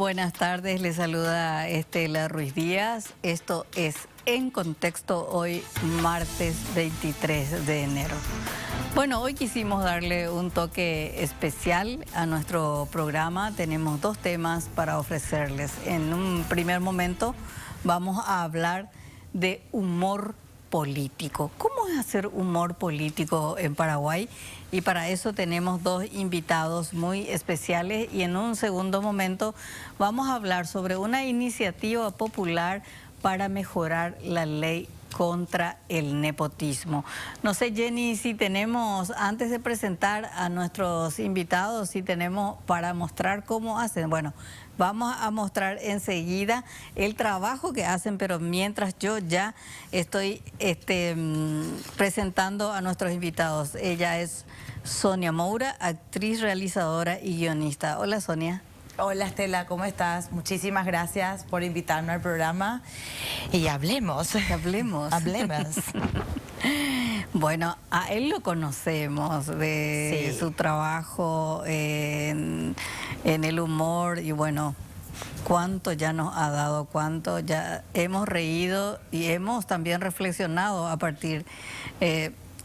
buenas tardes, les saluda Estela Ruiz Díaz. Esto es En Contexto, hoy martes 23 de enero. Bueno, hoy quisimos darle un toque especial a nuestro programa. Tenemos dos temas para ofrecerles. En un primer momento vamos a hablar de humor político. ¿Cómo es hacer humor político en Paraguay? Y para eso tenemos dos invitados muy especiales y en un segundo momento vamos a hablar sobre una iniciativa popular para mejorar la ley contra el nepotismo. No sé, Jenny, si tenemos, antes de presentar a nuestros invitados, si tenemos para mostrar cómo hacen. Bueno, vamos a mostrar enseguida el trabajo que hacen, pero mientras yo ya estoy presentando a nuestros invitados. Ella es Sonia Moura, actriz, realizadora y guionista. Hola, Sonia. Hola, Estela, ¿cómo estás? Muchísimas gracias por invitarme al programa y hablemos. Hablemos. Bueno, a él lo conocemos de su trabajo en el humor y bueno, cuánto ya nos ha dado, cuánto ya hemos reído y hemos también reflexionado a partir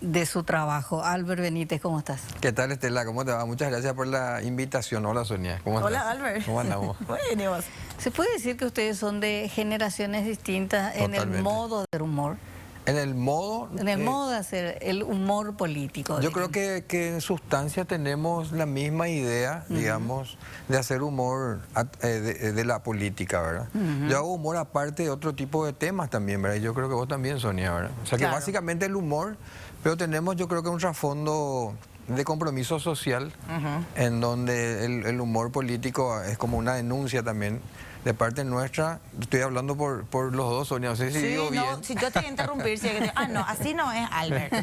de su trabajo. Albert Benítez, ¿cómo estás? ¿Qué tal, Estela? ¿Cómo te va? Muchas gracias por la invitación. Hola, Sonia. ¿Cómo estás? Hola, Albert. ¿Cómo andamos? Bueno, ¿y vos? ¿Se puede decir que ustedes son de generaciones distintas Totalmente. en el modo de hacer humor? En el modo... En el modo de hacer el humor político. Yo creo que en sustancia tenemos la misma idea, digamos, de hacer humor de la política, ¿verdad? Yo hago humor aparte de otro tipo de temas también, ¿verdad? Y yo creo que vos también, Sonia, ¿verdad? O sea, que básicamente el humor, pero tenemos yo creo que un trasfondo de compromiso social, en donde el humor político es como una denuncia también de parte nuestra. Estoy hablando por los dos, Sonia, no sé si digo bien. No, si yo te voy a interrumpir, si no, así no es, Albert.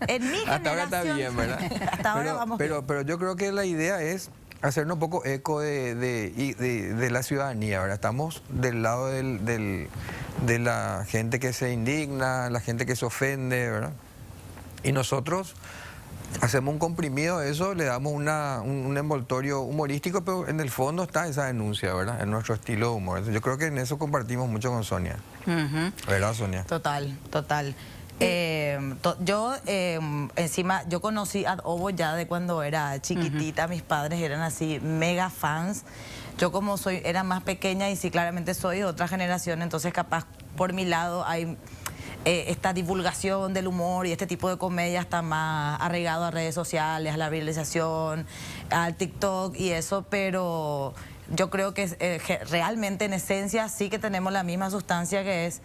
En mi hasta ahora está bien, ¿verdad? Hasta ahora vamos bien. Pero yo creo que la idea es hacernos un poco eco de la ciudadanía, ¿verdad? Estamos del lado de la gente que se indigna, la gente que se ofende, ¿verdad? Y nosotros hacemos un comprimido de eso, le damos un envoltorio humorístico, pero en el fondo está esa denuncia, ¿verdad? En nuestro estilo de humor. Yo creo que en eso compartimos mucho con Sonia. ¿Verdad, Sonia? Total. Yo conocí a Ovo ya de cuando era chiquitita. Mis padres eran así mega fans. Yo como era más pequeña y sí, claramente soy de otra generación, entonces capaz por mi lado hay... esta divulgación del humor y este tipo de comedia está más arraigado a redes sociales, a la viralización, al TikTok y eso, pero yo creo que realmente en esencia sí que tenemos la misma sustancia, que es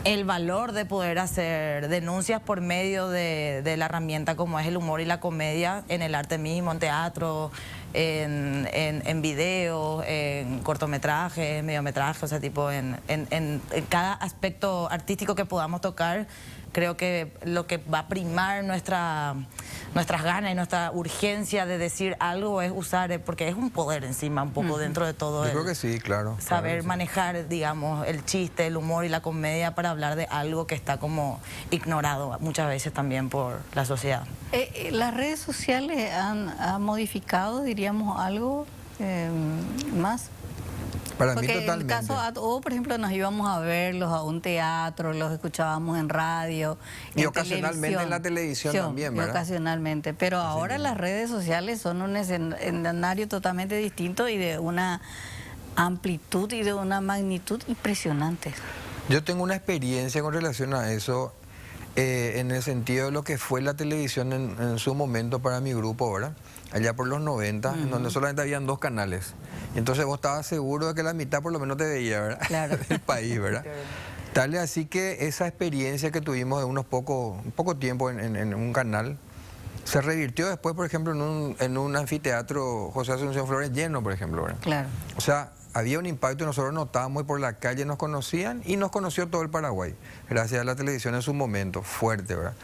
el valor de poder hacer denuncias por medio de la herramienta como es el humor y la comedia en el arte mismo, en teatro, en videos, en cortometrajes, mediometrajes, o sea, tipo en cada aspecto artístico que podamos tocar. Creo que lo que va a primar nuestras ganas y nuestra urgencia de decir algo es usar, porque es un poder encima un poco dentro de todo. Yo creo que sí, claro. Saber manejar, digamos, el chiste, el humor y la comedia para hablar de algo que está como ignorado muchas veces también por la sociedad. ¿Las redes sociales han modificado, diríamos, algo más? Para Porque mí totalmente. en el caso, por ejemplo, nos íbamos a verlos a un teatro, los escuchábamos en radio, y ocasionalmente en la televisión también, ¿verdad? Ocasionalmente, pero ahora las redes sociales son un escenario totalmente distinto y de una amplitud y de una magnitud impresionantes. Yo tengo una experiencia con relación a eso, en el sentido de lo que fue la televisión en su momento para mi grupo, ¿verdad? Allá por los 90, en donde solamente habían 2 canales. Y entonces vos estabas seguro de que la mitad por lo menos te veía, ¿verdad? Claro. Del país, ¿verdad? Tal así que esa experiencia que tuvimos de un poco tiempo en un canal, se revirtió después, por ejemplo, en un anfiteatro José Asunción Flores lleno, por ejemplo, ¿verdad? Claro. O sea, había un impacto y nosotros notábamos y por la calle nos conocían y nos conoció todo el Paraguay, gracias a la televisión en su momento, fuerte, ¿verdad?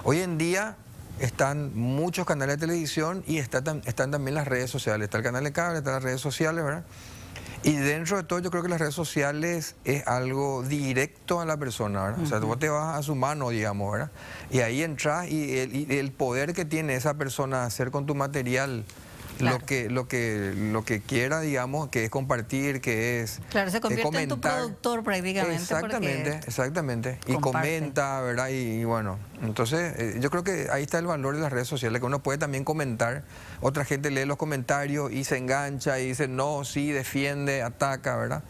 Hoy en día están muchos canales de televisión y están también las redes sociales. Está el canal de cable, están las redes sociales, ¿verdad? Y dentro de todo yo creo que las redes sociales es algo directo a la persona, ¿verdad? O sea, vos te vas a su mano, digamos, ¿verdad? Y ahí entras y el poder que tiene esa persona hacer con tu material Claro. lo que quiera, digamos, que es compartir, que es Claro, se convierte en tu comentar. productor prácticamente. Exactamente, porque exactamente. Y comparte. comenta, ¿verdad? Y bueno, entonces yo creo que ahí está el valor de las redes sociales, que uno puede también comentar, otra gente lee los comentarios y se engancha y dice no, sí, defiende, ataca, ¿verdad?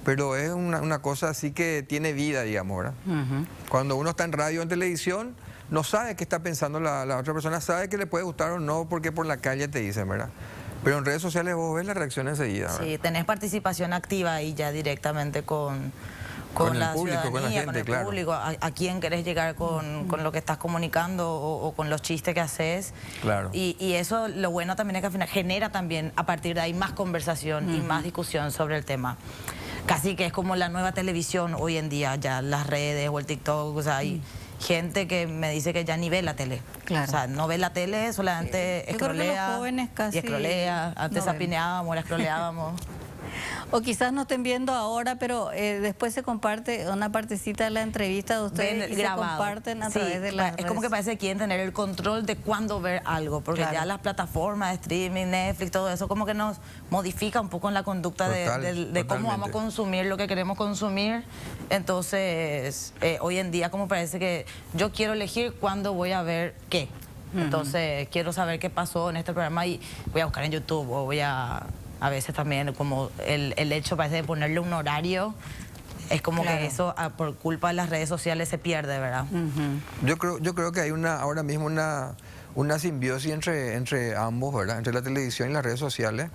Pero es una cosa así que tiene vida, digamos, ¿verdad? Ujú. Cuando uno está en radio o en televisión, no sabe qué está pensando la otra persona, sabe que le puede gustar o no, porque por la calle te dicen, ¿verdad? Pero en redes sociales vos ves la reacción enseguida, ¿verdad? Sí, tenés participación activa ahí ya directamente con Con el la público, con la ciudadanía, gente, con el claro. público, a quién querés llegar con lo que estás comunicando o con los chistes que haces. Claro. Y eso, lo bueno también es que al final genera también a partir de ahí más conversación y más discusión sobre el tema. Casi que es como la nueva televisión hoy en día, ya las redes o el TikTok, o sea, hay gente que me dice que ya ni ve la tele. Claro. O sea, no ve la tele, solamente Yo creo que los escrolea jóvenes casi y escrolea. Antes no ven. zapineábamos, ahora escroleábamos. O quizás no estén viendo ahora, pero después se comparte una partecita de la entrevista de ustedes Ven y se grabado. comparten a Sí, través de las es como que redes. parece que quieren tener el control de cuándo ver algo, porque Claro. ya las plataformas de streaming, Netflix, todo eso como que nos modifica un poco en la conducta de cómo vamos Totalmente. a consumir lo que queremos consumir. Entonces, hoy en día como parece que yo quiero elegir cuándo voy a ver qué. Entonces, quiero saber qué pasó en este programa y voy a buscar en YouTube o voy a veces también como el hecho parece de ponerle un horario. Es como Claro. que eso por culpa de las redes sociales se pierde, ¿verdad? Yo creo que hay ahora mismo una simbiosis entre ambos, ¿verdad? Entre la televisión y las redes sociales,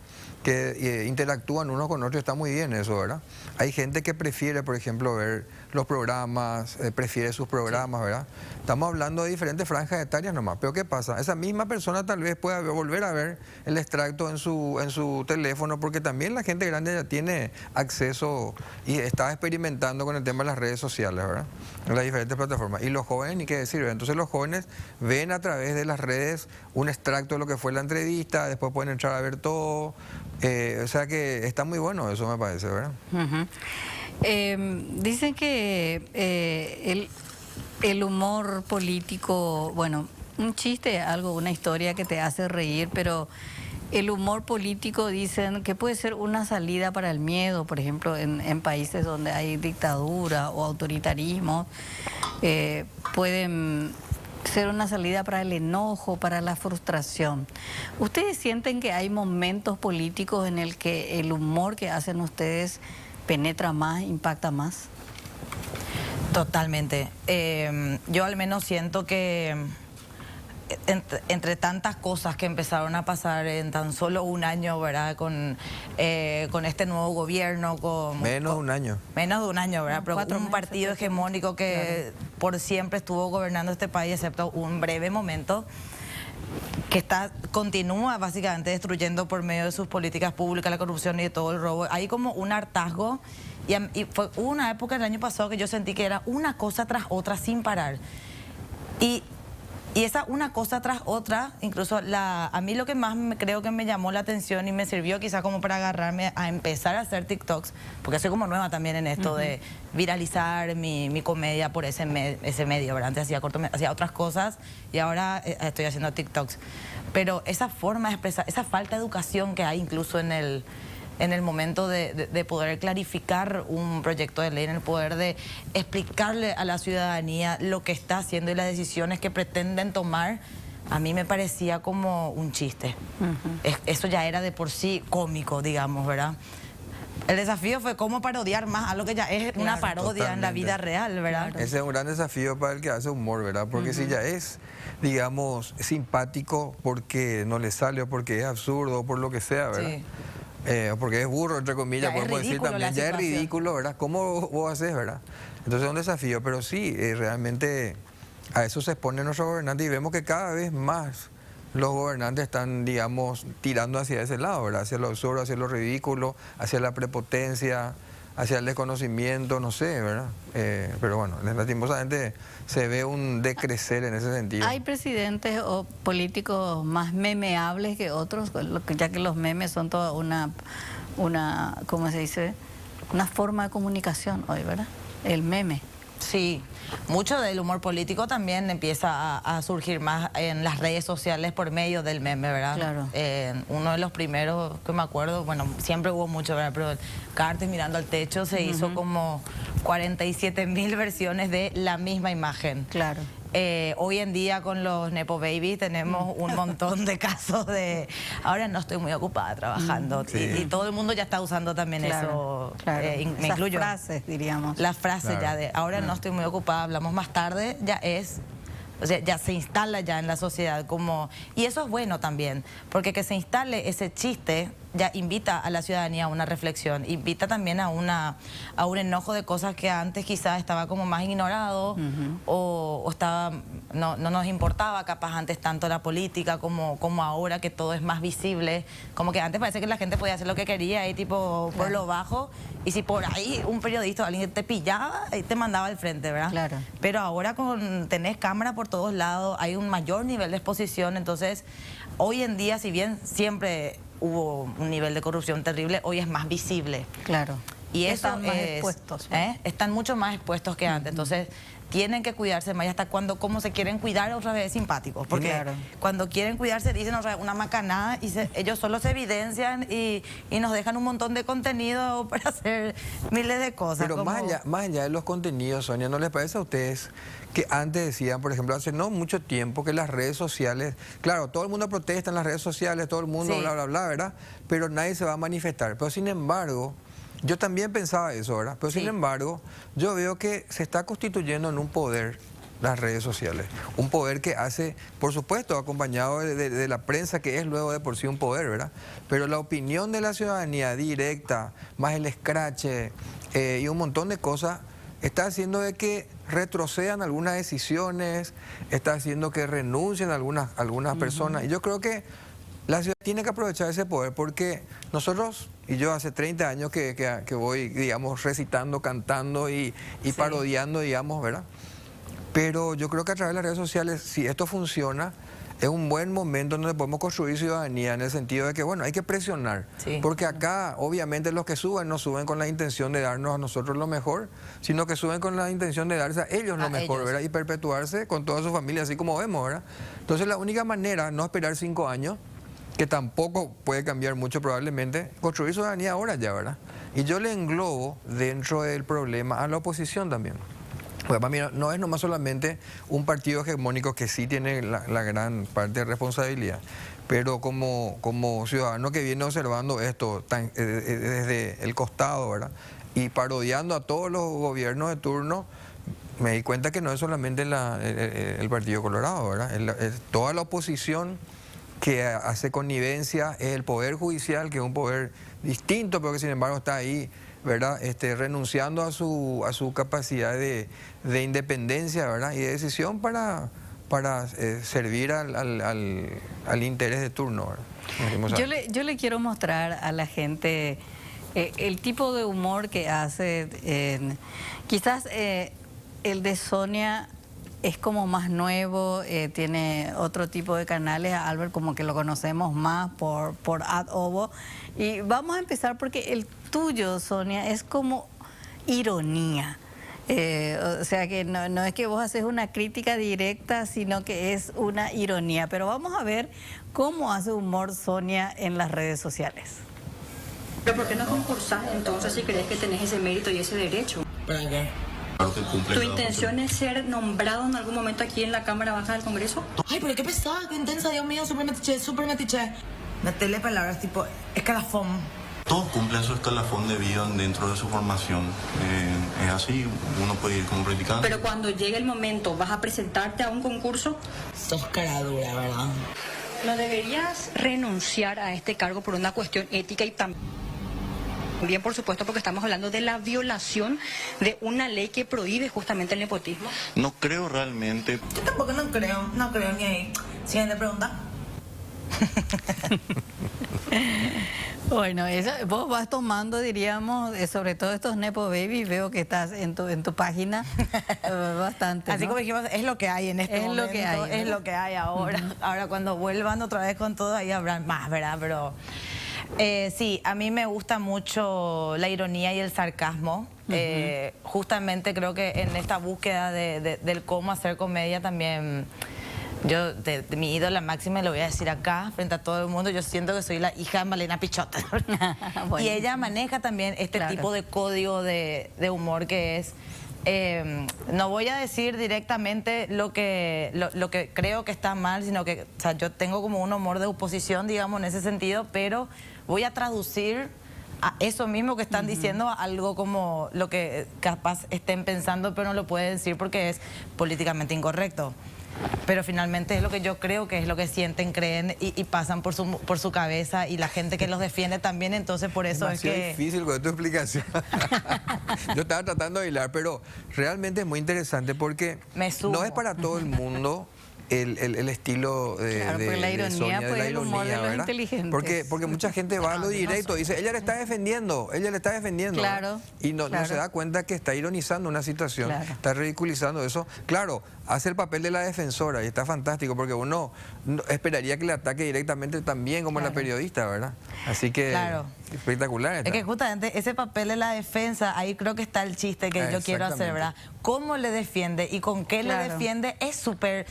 que interactúan uno con otro, está muy bien eso, ¿verdad? Hay gente que prefiere, por ejemplo, ver los programas, prefiere sus programas, ¿verdad? Estamos hablando de diferentes franjas etarias nomás, pero ¿qué pasa? Esa misma persona tal vez pueda volver a ver el extracto en su teléfono, porque también la gente grande ya tiene acceso y está experimentando con el tema de las redes sociales, ¿verdad? En las diferentes plataformas. Y los jóvenes, ni qué decir, ¿verdad? Entonces los jóvenes ven a través de las redes un extracto de lo que fue la entrevista, después pueden entrar a ver todo. O sea que está muy bueno eso, me parece, ¿verdad? Ujú. Dicen que el humor político, bueno, un chiste, algo, una historia que te hace reír, pero el humor político dicen que puede ser una salida para el miedo, por ejemplo, en países donde hay dictadura o autoritarismo, pueden ser una salida para el enojo, para la frustración. ¿Ustedes sienten que hay momentos políticos en el que el humor que hacen ustedes penetra más, impacta más? Totalmente. Yo al menos siento que entre tantas cosas que empezaron a pasar en tan solo un año, ¿verdad? Con este nuevo gobierno, Menos de un año. Menos de un año, ¿verdad? Pero 4 un meses, partido hegemónico que por siempre estuvo gobernando este país, excepto un breve momento, que continúa básicamente destruyendo por medio de sus políticas públicas la corrupción y de todo el robo. Hay como un hartazgo y hubo una época el año pasado que yo sentí que era una cosa tras otra sin parar. Y esa una cosa tras otra, incluso a mí lo que más creo que me llamó la atención y me sirvió quizás como para agarrarme a empezar a hacer TikToks, porque soy como nueva también en esto de viralizar mi comedia por ese medio, ¿verdad? Antes hacía otras cosas y ahora estoy haciendo TikToks. Pero esa forma de expresar, esa falta de educación que hay incluso en el momento de poder clarificar un proyecto de ley, en el poder de explicarle a la ciudadanía lo que está haciendo y las decisiones que pretenden tomar, a mí me parecía como un chiste. Eso ya era de por sí cómico, digamos, ¿verdad? El desafío fue cómo parodiar más a lo que ya es una parodia en la vida real, ¿verdad? Ese es un gran desafío para el que hace humor, ¿verdad? Porque si ya es, digamos, simpático porque no le sale o porque es absurdo o por lo que sea, ¿verdad? Sí. Porque es burro, entre comillas, Ya es podemos decir ridículo también. la Ya es situación. ridículo, ¿verdad? ¿Cómo vos haces, verdad? Entonces es un desafío, pero sí, realmente a eso se expone nuestro gobernante y vemos que cada vez más los gobernantes están, digamos, tirando hacia ese lado, ¿verdad? Hacia lo absurdo, hacia lo ridículo, hacia la prepotencia, hacia el desconocimiento, no sé, ¿verdad? Pero bueno, lastimosamente se ve un decrecer en ese sentido. ¿Hay presidentes o políticos más memeables que otros? Ya que los memes son toda una ¿cómo se dice? Una forma de comunicación hoy, ¿verdad? El meme. Sí, mucho del humor político también empieza a surgir más en las redes sociales por medio del meme, ¿verdad? Claro. Uno de los primeros que me acuerdo, bueno, siempre hubo mucho, ¿verdad? Pero Cartes mirando al techo se hizo como 47.000 versiones de la misma imagen. Claro. Hoy en día con los Nepo Baby tenemos un montón de casos de ahora no estoy muy ocupada trabajando y todo el mundo ya está usando también eso, claro. me Esas incluyo. frases, diríamos. La frase ya de ahora no estoy muy ocupada, hablamos más tarde, ya es, o sea, ya se instala ya en la sociedad como, y eso es bueno también, porque que se instale ese chiste ya invita a la ciudadanía a una reflexión, invita también a un enojo de cosas que antes quizás estaba como más ignorado o estaba, no nos importaba capaz antes tanto la política como ahora que todo es más visible, como que antes parece que la gente podía hacer lo que quería y tipo por lo bajo, y si por ahí un periodista o alguien te pillaba y te mandaba al frente, ¿verdad? Claro. Pero ahora tenés cámara por todos lados, hay un mayor nivel de exposición, entonces hoy en día, si bien siempre hubo un nivel de corrupción terrible, hoy es más visible. Claro. Y están eso más es, expuestos, ¿no? están mucho más expuestos que antes. Entonces, tienen que cuidarse más. Y hasta cómo se quieren cuidar, otra vez es simpático. Porque Claro. cuando quieren cuidarse, dicen otra vez una macanada y ellos solo se evidencian y nos dejan un montón de contenido para hacer miles de cosas. Pero como... más allá de los contenidos, Sonia, ¿no les parece a ustedes que antes decían, por ejemplo, hace no mucho tiempo que las redes sociales, claro, todo el mundo protesta en las redes sociales, todo el mundo Sí. bla, bla, bla, ¿verdad? Pero nadie se va a manifestar. Pero sin embargo, yo también pensaba eso, ¿verdad? Pero sin embargo, yo veo que se está constituyendo en un poder las redes sociales. Un poder que hace, por supuesto, acompañado de la prensa, que es luego de por sí un poder, ¿verdad? Pero la opinión de la ciudadanía directa, más el escrache y un montón de cosas, está haciendo de que retrocedan algunas decisiones, está haciendo que renuncien algunas personas. Y yo creo que la ciudad tiene que aprovechar ese poder porque nosotros, y yo hace 30 años que voy, digamos, recitando, cantando y parodiando, digamos, ¿verdad? Pero yo creo que a través de las redes sociales, si esto funciona, es un buen momento donde podemos construir ciudadanía en el sentido de que, bueno, hay que presionar. Sí. Porque acá, obviamente, los que suben no suben con la intención de darnos a nosotros lo mejor, sino que suben con la intención de darse a ellos lo mejor, ¿verdad? Y perpetuarse con toda su familia, así como vemos, ¿verdad? Entonces, la única manera, no esperar 5 años, que tampoco puede cambiar mucho probablemente, construir ciudadanía ahora ya, ¿verdad? Y yo le englobo dentro del problema a la oposición también. Porque para mí no es nomás solamente un partido hegemónico que sí tiene la gran parte de responsabilidad, pero como ciudadano que viene observando esto desde el costado, ¿verdad? Y parodiando a todos los gobiernos de turno, me di cuenta que no es solamente el Partido Colorado, ¿verdad? Es toda la oposición que hace connivencia, es el Poder Judicial, que es un poder distinto, pero que sin embargo está ahí, ¿verdad? Renunciando a su capacidad de independencia, ¿verdad? Y de decisión para servir al interés de turno, ¿verdad? Yo le quiero mostrar a la gente el tipo de humor que hace. Quizás el de Sonia es como más nuevo, tiene otro tipo de canales. A Albert como que lo conocemos más por Ad Ovo. Y vamos a empezar porque el tuyo, Sonia, es como ironía. O sea que no es que vos haces una crítica directa, sino que es una ironía. Pero vamos a ver cómo hace humor Sonia en las redes sociales. ¿Pero por qué no concursás entonces si crees que tenés ese mérito y ese derecho? ¿Para qué? ¿Tu intención es ser nombrado en algún momento aquí en la Cámara Baja del Congreso? Ay, pero qué pesada, qué intensa, Dios mío, súper metiche. Metele palabras tipo escalafón. Todos cumplen su escalafón de vida dentro de su formación. Es así, uno puede ir como practicante. Pero cuando llegue el momento, ¿vas a presentarte a un concurso? Sos cara dura, ¿verdad? ¿No deberías renunciar a este cargo por una cuestión ética y también, por supuesto, porque estamos hablando de la violación de una ley que prohíbe justamente el nepotismo? No creo realmente. Yo tampoco no creo ni ahí. Siguiente pregunta. Bueno, vos vas tomando, diríamos, sobre todo estos Nepo Baby, veo que estás en tu página bastante, Así ¿no? como dijimos, es lo que hay en este Es momento, lo que hay, es lo que hay ahora. Ahora cuando vuelvan otra vez con todo, ahí habrán más, ¿verdad? Pero Sí, a mí me gusta mucho la ironía y el sarcasmo. Justamente creo que en esta búsqueda del cómo hacer comedia también, yo de mi ídola máxima, lo voy a decir acá frente a todo el mundo, yo siento que soy la hija de Malena Pichot. Y ella maneja también este tipo de código de humor que es... no voy a decir directamente lo que creo que está mal, sino que, o sea, yo tengo como un humor de oposición, digamos, en ese sentido, pero voy a traducir a eso mismo que están diciendo a algo como lo que capaz estén pensando, pero no lo pueden decir porque es políticamente incorrecto. Pero finalmente es lo que yo creo que es lo que sienten, creen y pasan por su cabeza, y la gente que los defiende también, entonces por eso es que... Es difícil con tu explicación. Yo estaba tratando de hilar, pero realmente es muy interesante porque no es para todo el mundo el estilo de la ironía, Sonia, pues, de la el humor de ironía, los ¿verdad? inteligentes. Porque mucha gente va a lo directo y dice, ella le está defendiendo, Claro, y no se da cuenta que está ironizando una situación, está ridiculizando eso. Claro, hace el papel de la defensora y está fantástico porque uno esperaría que le ataque directamente también como la periodista, ¿verdad? Así que espectacular está. Es que justamente ese papel de la defensa, ahí creo que está el chiste que yo quiero hacer, ¿verdad? Cómo le defiende y con qué le defiende es súper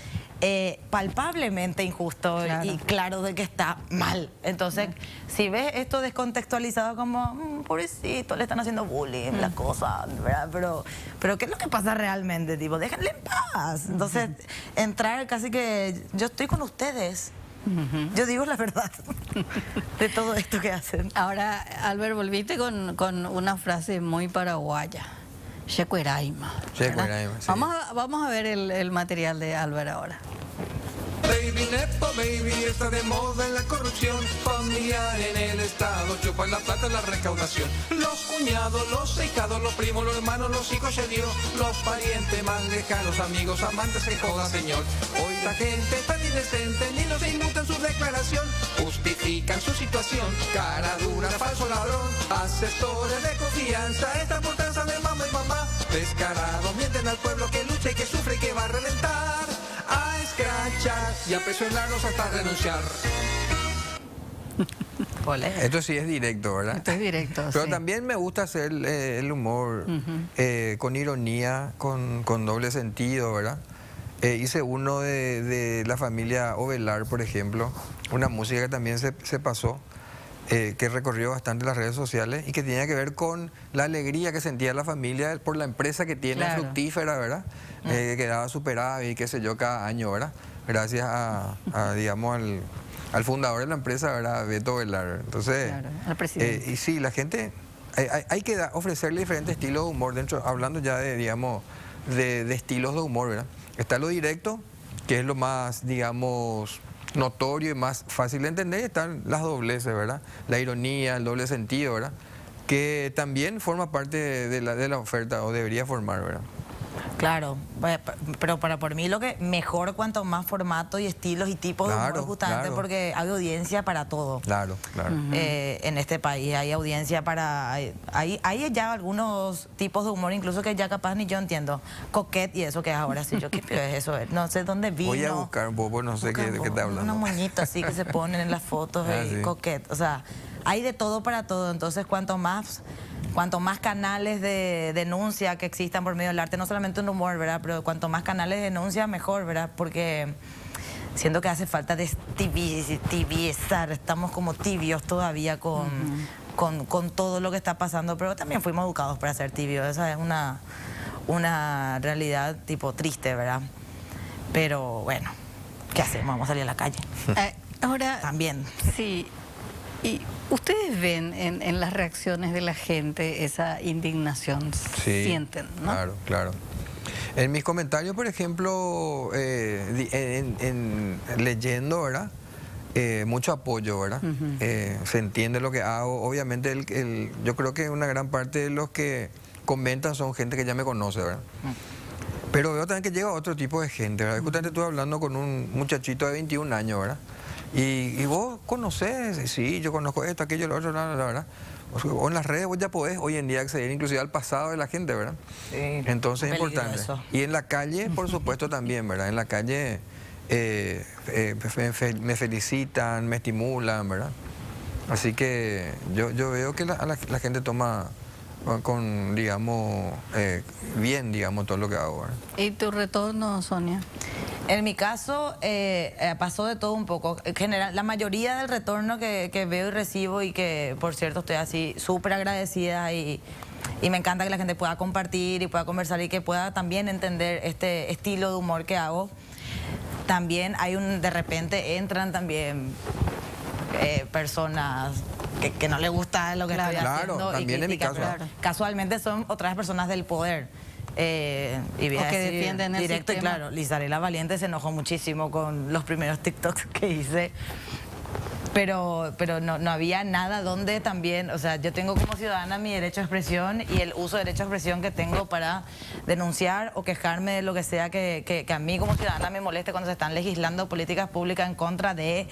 palpablemente injusto y claro de que está mal. Entonces, si ves esto descontextualizado como, pobrecito, le están haciendo bullying, la cosa, ¿verdad? Pero ¿qué es lo que pasa realmente? Tipo, déjenle en paz. Entonces, entrar casi que, yo estoy con ustedes. Yo digo la verdad de todo esto que hacen. Ahora, Albert, volviste con una frase muy paraguaya. Checueraima. Checueraima, sí. Vamos a ver el material de Albert ahora. Baby, nepo, baby, está de moda en la corrupción familiar en el Estado, chupan la plata en la recaudación. Los cuñados, los hijados, los primos, los hermanos, los hijos se dio, los parientes más lejanos, amigos, amantes, se joda, señor. Hoy la gente tan indecente, ni los inmuta en su declaración, justifican su situación, cara dura, falso ladrón, asesores de confianza, esta portanza de mamá y mamá, descarados, mienten al pueblo que lucha y que sufre y que va a reventar. A escrachar y a presionarnos hasta renunciar. Esto sí es directo, ¿verdad? Esto es directo, pero también me gusta hacer el humor con ironía, con doble sentido, ¿verdad? Hice uno de la familia Ovelar, por ejemplo, una música que también se pasó, que recorrió bastante las redes sociales y que tenía que ver con la alegría que sentía la familia por la empresa que tiene fructífera, ¿verdad? Que daba superávit y qué sé yo cada año, ¿verdad? Gracias digamos, al fundador de la empresa, ¿verdad? Beto Velar. Entonces, al presidente. Y sí, la gente, hay que ofrecerle diferentes estilos de humor dentro, hablando ya de, digamos, de estilos de humor, ¿verdad? Está lo directo, que es lo más, digamos, notorio y más fácil de entender, y están las dobleces, ¿verdad? La ironía, el doble sentido, ¿verdad? Que también forma parte de la oferta, o debería formar, ¿verdad? Claro, pero por mí lo que mejor cuanto más formato y estilos y tipos de humor, justamente porque hay audiencia para todo. Claro. En este país hay audiencia para... Hay ya algunos tipos de humor incluso que ya capaz ni yo entiendo. Coquette y eso que es ahora, sí, yo qué es eso, no sé dónde vino. Voy a buscar un poco, no sé de qué está hablando. Unos moñitos así que se ponen en las fotos de Coquette, o sea, hay de todo para todo, entonces cuanto más canales de denuncia que existan por medio del arte, no solamente un humor, ¿verdad? Pero cuanto más canales de denuncia, mejor, ¿verdad? Porque siento que hace falta tibiezar, estamos como tibios todavía con todo lo que está pasando, pero también fuimos educados para ser tibios, esa es una realidad tipo triste, ¿verdad? Pero bueno, ¿qué hacemos? Vamos a salir a la calle. Ahora, también. Sí. ¿Y ustedes ven en las reacciones de la gente esa indignación? Sí, sienten, ¿no? Claro. En mis comentarios, por ejemplo, leyendo, ¿verdad? Mucho apoyo, ¿verdad? Se entiende lo que hago. Obviamente, yo creo que una gran parte de los que comentan son gente que ya me conoce, ¿verdad? Pero veo también que llega otro tipo de gente, ¿verdad? Justamente estuve hablando con un muchachito de 21 años, ¿verdad? Y vos conocés, sí, yo conozco esto, aquello, lo otro, la verdad. O en las redes vos ya podés hoy en día acceder inclusive al pasado de la gente, ¿verdad? Sí, entonces es importante. Y en la calle, por supuesto, también, ¿verdad? En la calle me felicitan, me estimulan, ¿verdad? Así que yo veo que la gente toma con, digamos, bien, digamos, todo lo que hago, ¿verdad? ¿Y tu retorno, Sonia? En mi caso, pasó de todo un poco. En general, la mayoría del retorno que veo y recibo, y que, por cierto, estoy así súper agradecida y me encanta que la gente pueda compartir y pueda conversar y que pueda también entender este estilo de humor que hago. También de repente entran también personas que no les gusta lo que estoy haciendo. También y en mi critican, caso. pero casualmente son otras personas del poder. Y voy a que decir defienden el directo y sistema. claro, Lizarela Valiente se enojó muchísimo con los primeros TikToks que hice. Pero no había nada donde también, o sea, yo tengo como ciudadana mi derecho de expresión y el uso de derecho de expresión que tengo para denunciar o quejarme de lo que sea que a mí como ciudadana me moleste cuando se están legislando políticas públicas en contra del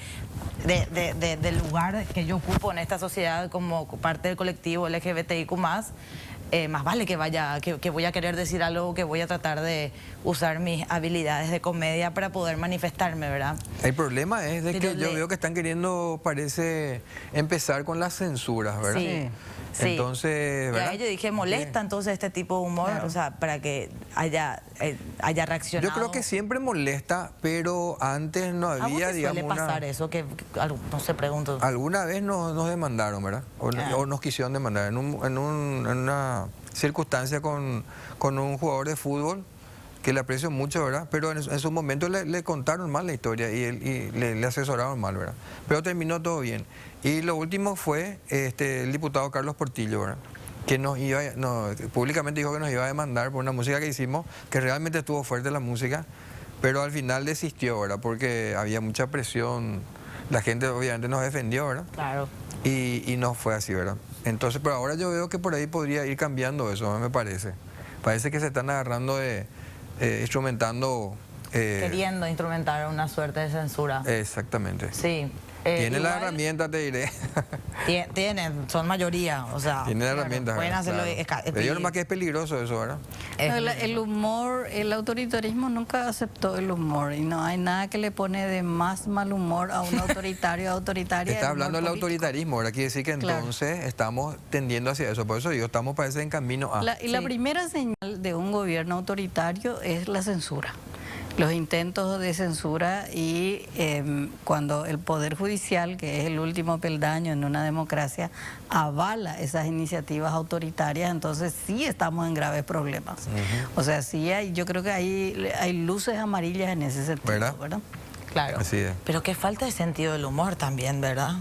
lugar que yo ocupo en esta sociedad como parte del colectivo LGBTIQ+. Más vale que voy a querer decir algo, que voy a tratar de usar mis habilidades de comedia para poder manifestarme, ¿verdad? El problema es de Pero que yo veo que están queriendo, parece, empezar con las censuras, ¿verdad? Sí. Sí. Entonces, ¿verdad? Ya yo dije, molesta entonces este tipo de humor, o sea, para que haya reaccionado. Yo creo que siempre molesta, pero antes no ¿A vos había, te digamos, suele pasar eso? Que no sé, pregunto. Alguna vez nos demandaron, ¿verdad? O nos quisieron demandar en una circunstancia con un jugador de fútbol que le aprecio mucho, ¿verdad? Pero en su momento le contaron mal la historia y le asesoraron mal, ¿verdad? Pero terminó todo bien. Y lo último fue el diputado Carlos Portillo, ¿verdad? Que públicamente dijo que nos iba a demandar por una música que hicimos, que realmente estuvo fuerte la música, pero al final desistió, ¿verdad? Porque había mucha presión, la gente obviamente nos defendió, ¿verdad? Claro. Y no fue así, ¿verdad? Entonces, pero ahora yo veo que por ahí podría ir cambiando eso, me parece. Parece que se están agarrando instrumentando... Queriendo instrumentar una suerte de censura. Exactamente. Sí. Tiene la herramienta, te diré. Tienen, son mayoría, o sea. Tiene la herramienta. Pueden hacerlo. Pero yo nomás que es peligroso eso, ¿verdad? El humor, el autoritarismo nunca aceptó el humor y no hay nada que le pone de más mal humor a un autoritario autoritaria. Está hablando del autoritarismo, ahora quiere decir que entonces estamos tendiendo hacia eso. Por eso digo, estamos parece en camino a... La primera señal de un gobierno autoritario es la censura. Los intentos de censura y cuando el Poder Judicial, que es el último peldaño en una democracia, avala esas iniciativas autoritarias, entonces sí estamos en graves problemas. O sea, sí yo creo que hay luces amarillas en ese sentido, ¿verdad? Claro. Así es. Pero qué falta de sentido del humor también, ¿verdad?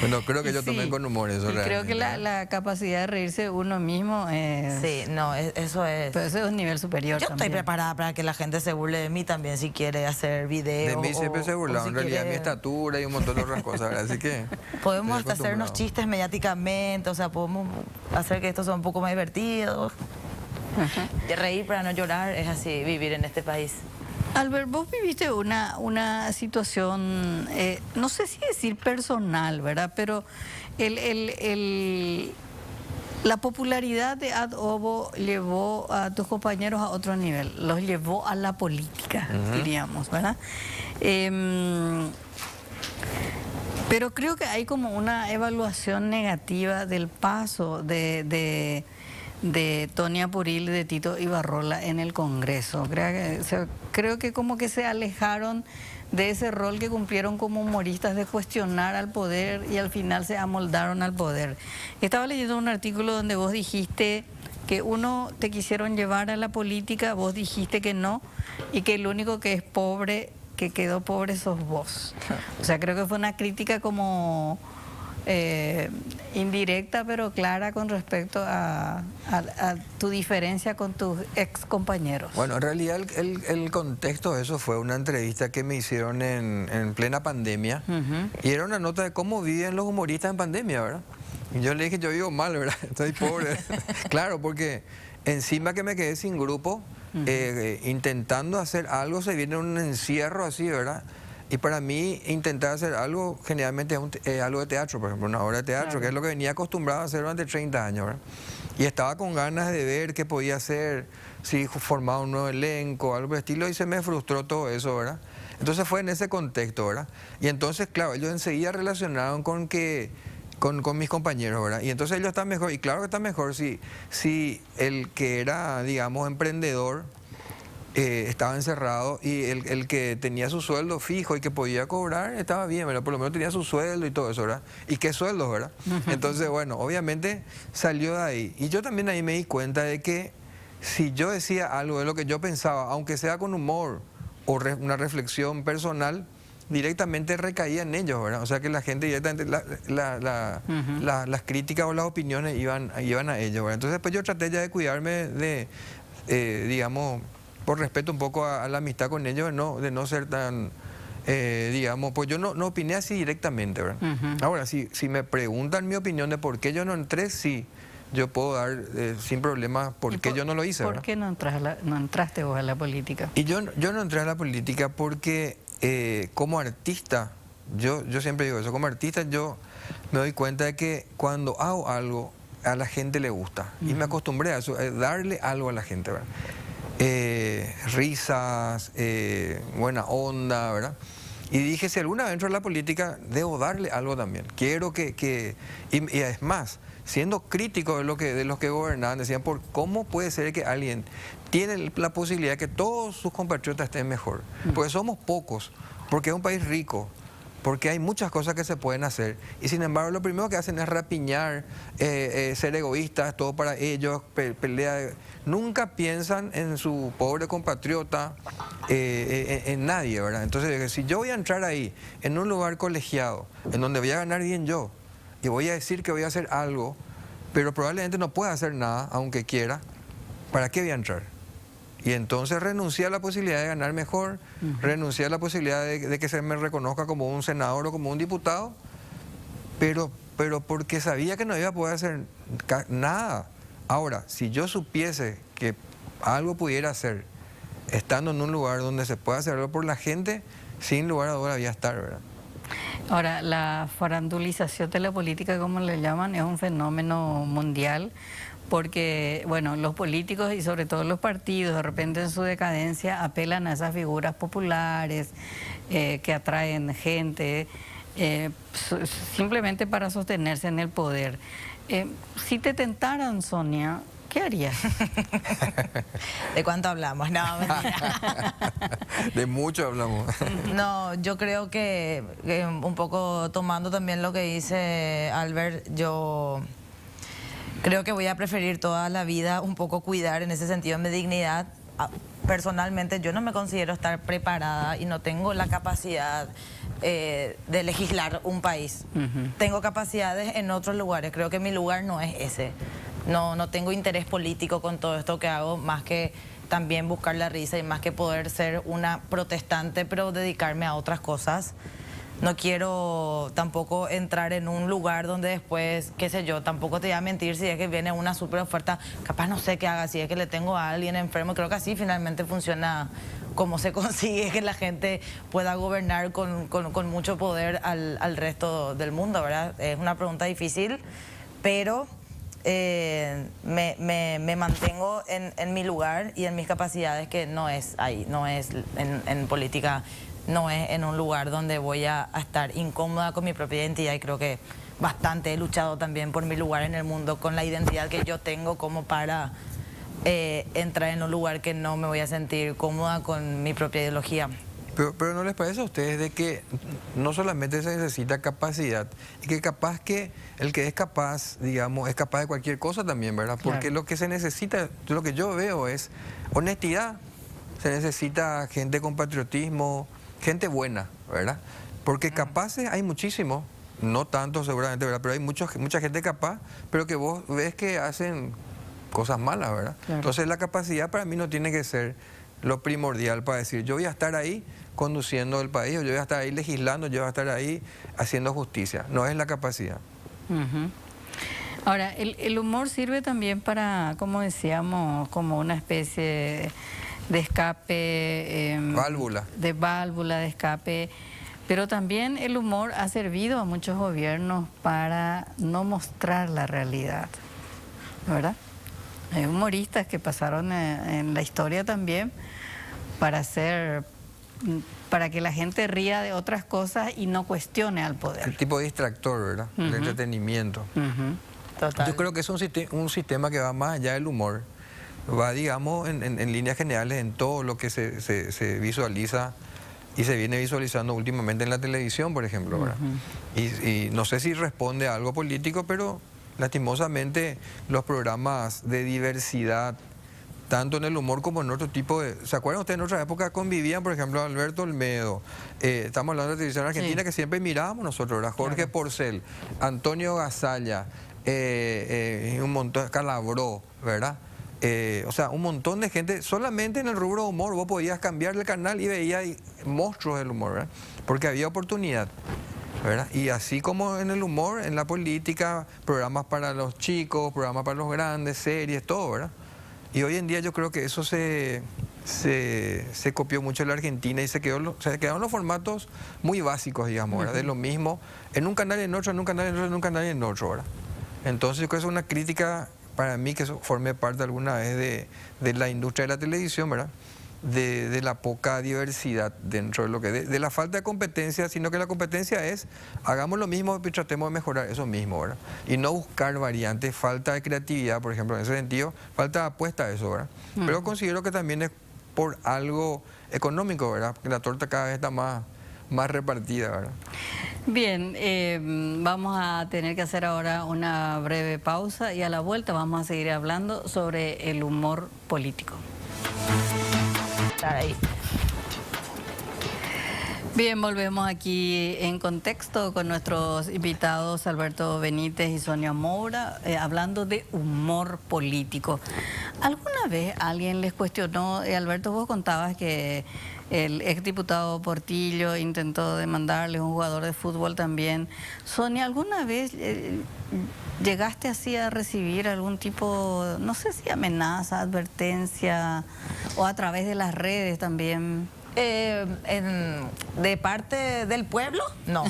Bueno, creo que yo tomé Sí. con humor eso. Y creo que la capacidad de reírse de uno mismo es... Sí, no, eso es... Pero eso es un nivel superior Yo también. estoy preparada para que la gente se burle de mí también si quiere hacer videos. De mí siempre se burlaron, si en realidad, quiere- mi estatura y un montón de otras cosas, ¿verdad? Así que... Podemos estoy hasta hacernos acostumbrado. chistes mediáticamente, o sea, podemos hacer que esto sea un poco más divertido. De reír para no llorar, es así, vivir en este país. Albert, vos viviste una situación, no sé si decir personal, ¿verdad? Pero la popularidad de Ad Ovo llevó a tus compañeros a otro nivel, los llevó a la política, diríamos, ¿verdad? Pero creo que hay como una evaluación negativa del paso de Tonia Puril y de Tito Ibarrola en el Congreso. Creo que como que se alejaron de ese rol que cumplieron como humoristas de cuestionar al poder y al final se amoldaron al poder. Estaba leyendo un artículo donde vos dijiste que te quisieron llevar a la política, vos dijiste que no, y que el único que es pobre, que quedó pobre sos vos. O sea, creo que fue una crítica como... indirecta pero clara con respecto a tu diferencia con tus ex compañeros. Bueno, en realidad el contexto de eso fue una entrevista que me hicieron en plena pandemia y era una nota de cómo viven los humoristas en pandemia, ¿verdad? Y yo le dije, yo vivo mal, ¿verdad? Estoy pobre. Claro, porque encima que me quedé sin grupo, intentando hacer algo, se viene un encierro así, ¿verdad? Y para mí, intentar hacer algo, generalmente es algo de teatro, por ejemplo, una obra de teatro, Claro. que es lo que venía acostumbrado a hacer durante 30 años, ¿verdad? Y estaba con ganas de ver qué podía hacer, si formaba un nuevo elenco, algo por el estilo, y se me frustró todo eso, ¿verdad? Entonces fue en ese contexto, ¿verdad? Y entonces, claro, ellos enseguida relacionaron con que con mis compañeros, ¿verdad? Y entonces ellos están mejor, y claro que están mejor si el que era, digamos, emprendedor estaba encerrado y el que tenía su sueldo fijo y que podía cobrar estaba bien, ¿verdad? Por lo menos tenía su sueldo y todo eso, ¿verdad? ¿Y qué sueldos, verdad? Entonces, bueno, obviamente salió de ahí. Y yo también ahí me di cuenta de que si yo decía algo de lo que yo pensaba, aunque sea con humor o una reflexión personal, directamente recaía en ellos, ¿verdad? O sea que la gente directamente, las críticas o las opiniones iban a ellos, ¿verdad? Entonces después yo traté ya de cuidarme de, digamos, por respeto un poco a la amistad con ellos, de no ser tan, digamos, pues yo no opiné así directamente, ¿verdad? Ahora, si me preguntan mi opinión de por qué yo no entré, sí, yo puedo dar sin problema por qué yo no lo hice, ¿verdad? ¿Por qué no entraste vos a la política? Y yo no entré a la política porque como artista, yo siempre digo eso, como artista yo me doy cuenta de que cuando hago algo a la gente le gusta. Y me acostumbré a eso, darle algo a la gente, ¿verdad? Risas, buena onda, ¿verdad? Y dije, si alguna vez entro a la política, debo darle algo también. Quiero y es más, siendo crítico de los que gobernaban, decían, ¿cómo puede ser que alguien tiene la posibilidad de que todos sus compatriotas estén mejor? Porque somos pocos, porque es un país rico, porque hay muchas cosas que se pueden hacer. Y sin embargo, lo primero que hacen es rapiñar, ser egoístas, todo para ellos, pelea. Nunca piensan en su pobre compatriota, en nadie, ¿verdad? Entonces, si yo voy a entrar ahí, en un lugar colegiado, en donde voy a ganar bien yo, y voy a decir que voy a hacer algo, pero probablemente no pueda hacer nada, aunque quiera, ¿para qué voy a entrar? Y entonces renuncié a la posibilidad de ganar mejor, renuncié a la posibilidad de que se me reconozca como un senador o como un diputado, pero porque sabía que no iba a poder hacer nada. Ahora, si yo supiese que algo pudiera hacer, estando en un lugar donde se pueda hacer algo por la gente, sin lugar a duda voy a estar, ¿verdad? Ahora, la farandulización de la política, como le llaman, es un fenómeno mundial porque, bueno, los políticos y sobre todo los partidos, de repente en su decadencia, apelan a esas figuras populares que atraen gente simplemente para sostenerse en el poder. Si te tentaran, Sonia, ¿qué harías? ¿De cuánto hablamos? No, mentira. De mucho hablamos. No, yo creo que un poco tomando también lo que dice Albert, yo creo que voy a preferir toda la vida un poco cuidar en ese sentido mi dignidad. Personalmente yo no me considero estar preparada y no tengo la capacidad de legislar un país. Tengo capacidades en otros lugares, creo que mi lugar no es ese. No tengo interés político con todo esto que hago, más que también buscar la risa y más que poder ser una protestante, pero dedicarme a otras cosas. No quiero tampoco entrar en un lugar donde después, qué sé yo, tampoco te voy a mentir si es que viene una super oferta, capaz no sé qué haga, si es que le tengo a alguien enfermo. Creo que así finalmente funciona como se consigue que la gente pueda gobernar con mucho poder al resto del mundo, ¿verdad? Es una pregunta difícil, pero me mantengo en mi lugar y en mis capacidades, que no es ahí, no es en política. No es en un lugar donde voy a estar incómoda con mi propia identidad, y creo que bastante he luchado también por mi lugar en el mundo, con la identidad que yo tengo, como para entrar en un lugar que no me voy a sentir cómoda con mi propia ideología. Pero ¿no les parece a ustedes de que no solamente se necesita capacidad, y que capaz que el que es capaz, digamos, es capaz de cualquier cosa también, ¿verdad? Porque lo que se necesita, lo que yo veo es honestidad, se necesita gente con patriotismo, gente buena, ¿verdad? Porque capaces hay muchísimos, no tanto seguramente, ¿verdad? Pero hay mucha gente capaz, pero que vos ves que hacen cosas malas, ¿verdad? Claro. Entonces la capacidad para mí no tiene que ser lo primordial para decir, yo voy a estar ahí conduciendo el país, o yo voy a estar ahí legislando, yo voy a estar ahí haciendo justicia. No es la capacidad. Ahora, el humor sirve también para, como decíamos, como una especie de escape, válvula de escape, pero también el humor ha servido a muchos gobiernos para no mostrar la realidad, ¿verdad? Hay humoristas que pasaron en la historia también para hacer para que la gente ría de otras cosas y no cuestione al poder. El tipo de distractor, ¿verdad? El entretenimiento. Total. Yo creo que es un sistema que va más allá del humor. Va, digamos, en líneas generales en todo lo que se visualiza y se viene visualizando últimamente en la televisión, por ejemplo, ¿verdad? Y no sé si responde a algo político, pero lastimosamente los programas de diversidad, tanto en el humor como en otro tipo de... ¿Se acuerdan ustedes? En otra época convivían, por ejemplo, Alberto Olmedo, estamos hablando de televisión argentina, que siempre mirábamos nosotros, ¿verdad? Jorge Porcel, Antonio Gasalla, un montón, Calabró, ¿verdad? O sea, un montón de gente, solamente en el rubro de humor vos podías cambiar el canal y veías monstruos del humor, ¿verdad? Porque había oportunidad, ¿verdad? Y así como en el humor, en la política, programas para los chicos, programas para los grandes, series, todo, ¿verdad? Y hoy en día yo creo que eso se copió mucho en la Argentina y se quedaron los formatos muy básicos, digamos, ¿verdad? De lo mismo, en un canal y en otro, en un canal y en otro, en un canal y en otro, ¿verdad? Entonces yo creo que es una crítica para mí que eso forme parte alguna vez de la industria de la televisión, ¿verdad? De la poca diversidad dentro de lo que... De la falta de competencia, sino que la competencia es, hagamos lo mismo y tratemos de mejorar eso mismo, ¿verdad? Y no buscar variantes, falta de creatividad, por ejemplo, en ese sentido, falta de apuesta a eso, ¿verdad? Pero considero que también es por algo económico, ¿verdad? Que la torta cada vez está más repartida, ¿verdad? Bien, vamos a tener que hacer ahora una breve pausa y a la vuelta vamos a seguir hablando sobre el humor político. Ahí. Bien, volvemos aquí en contexto con nuestros invitados Alberto Benítez y Sonia Moura, hablando de humor político. ¿Alguna vez alguien les cuestionó, Alberto, vos contabas que el exdiputado Portillo intentó demandarle a un jugador de fútbol también? Sonia, ¿alguna vez llegaste así a recibir algún tipo, no sé si amenaza, advertencia o a través de las redes también? De parte del pueblo, no.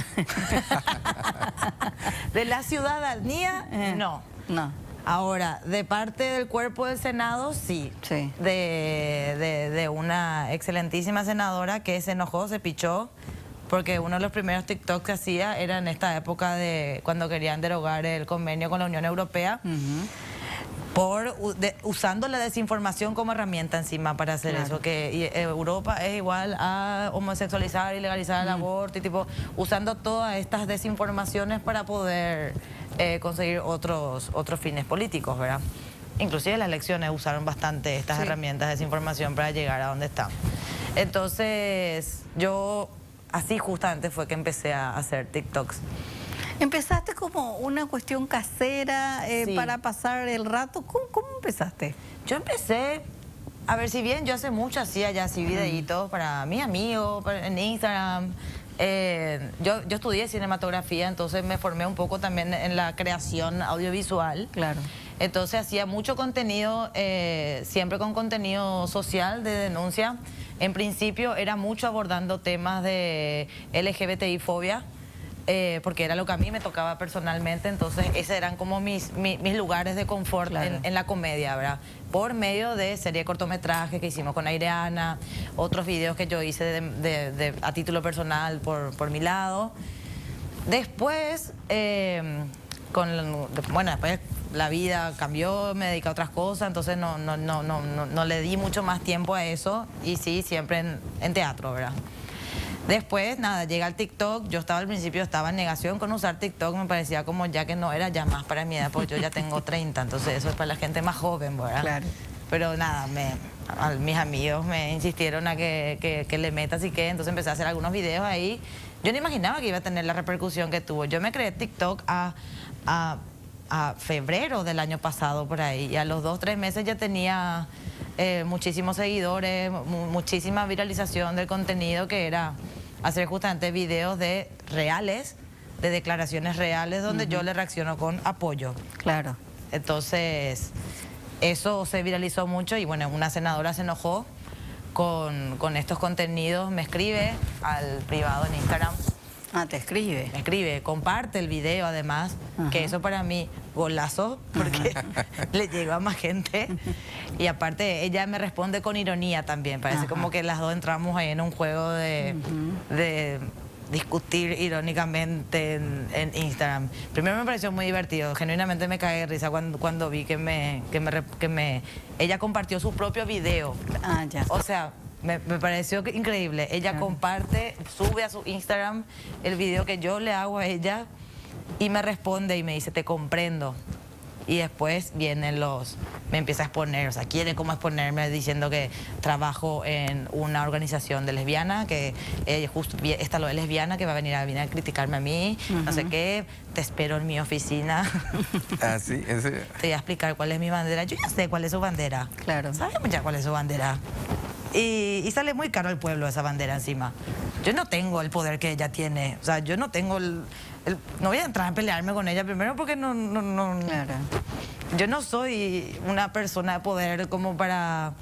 De la ciudadanía, no. No. Ahora, de parte del cuerpo del Senado, sí. Sí. De una excelentísima senadora que se enojó, se pichó, porque uno de los primeros TikToks que hacía era en esta época de cuando querían derogar el convenio con la Unión Europea. Usando la desinformación como herramienta encima para hacer eso, que Europa es igual a homosexualizar y legalizar el aborto, y tipo, usando todas estas desinformaciones para poder conseguir otros fines políticos, ¿verdad? Inclusive en las elecciones usaron bastante estas herramientas de desinformación para llegar a donde están. Entonces, yo así justamente fue que empecé a hacer TikToks. ¿Empezaste como una cuestión casera para pasar el rato? ¿Cómo empezaste? Yo empecé, a ver, si bien yo hace mucho hacía ya así videitos para mis amigos, en Instagram. Yo estudié cinematografía, entonces me formé un poco también en la creación audiovisual. Claro. Entonces hacía mucho contenido, siempre con contenido social, de denuncia. En principio era mucho abordando temas de LGBTI-fobia. Porque era lo que a mí me tocaba personalmente, entonces esos eran como mis lugares de confort en la comedia, ¿verdad? Por medio de serie de cortometrajes que hicimos con Aireana, otros videos que yo hice a título personal por mi lado. Después, después la vida cambió, me dediqué a otras cosas, entonces no le di mucho más tiempo a eso, y sí, siempre en teatro, ¿verdad? Después, nada, llega el TikTok. Yo al principio estaba en negación con usar TikTok. Me parecía como ya que no era ya más para mi edad, porque yo ya tengo 30. Entonces eso es para la gente más joven, ¿verdad? Claro. Pero nada, mis amigos me insistieron a que le meta así que. Entonces empecé a hacer algunos videos ahí. Yo no imaginaba que iba a tener la repercusión que tuvo. Yo me creé TikTok a febrero del año pasado, por ahí. Y a los 2 o 3 meses ya tenía muchísimos seguidores, muchísima viralización del contenido, que era hacer justamente videos reales, de declaraciones reales, donde yo le reacciono con apoyo. Claro. Entonces, eso se viralizó mucho y bueno, una senadora se enojó con estos contenidos, me escribe al privado en Instagram. Ah, te escribe. Me escribe, comparte el video además, que eso para mí, golazo, porque le llegó a más gente. Y aparte, ella me responde con ironía también. Parece como que las dos entramos ahí en un juego de discutir irónicamente en Instagram. Primero me pareció muy divertido, genuinamente me caí de risa cuando vi que ella compartió su propio video. Ya. O sea, me pareció increíble. Ella comparte, sube a su Instagram el video que yo le hago a ella y me responde y me dice, te comprendo. Y después vienen me empieza a exponer, o sea, quiere como exponerme diciendo que trabajo en una organización de lesbiana, que justo esta lo es lesbiana, que va a venir a criticarme a mí, no sé qué, te espero en mi oficina. Ah, sí, en serio. Te voy a explicar cuál es mi bandera. Yo ya sé cuál es su bandera. Claro. Sabemos ya cuál es su bandera. Y sale muy caro al pueblo esa bandera encima. Yo no tengo el poder que ella tiene. O sea, yo no tengo no voy a entrar a pelearme con ella primero porque no. Claro. Yo no soy una persona de poder como para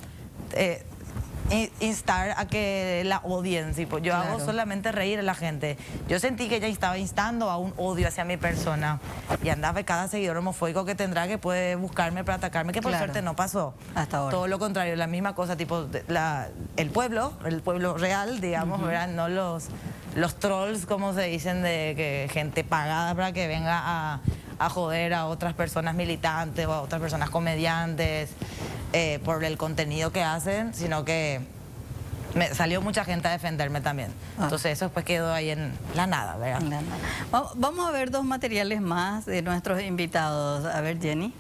instar a que la odien. ¿Sí? Yo hago solamente reír a la gente. Yo sentí que ella estaba instando a un odio hacia mi persona y andaba cada seguidor homofóbico que tendrá que puede buscarme para atacarme, que por suerte no pasó. Hasta ahora. Todo lo contrario, la misma cosa, tipo el pueblo real, digamos, ¿verdad? No los trolls, como se dicen, de que gente pagada para que venga a joder a otras personas militantes o a otras personas comediantes por el contenido que hacen, sino que salió mucha gente a defenderme también. Entonces eso después quedó ahí en la nada, ¿verdad? En la nada. Vamos a ver dos materiales más de nuestros invitados. A ver, Jenny.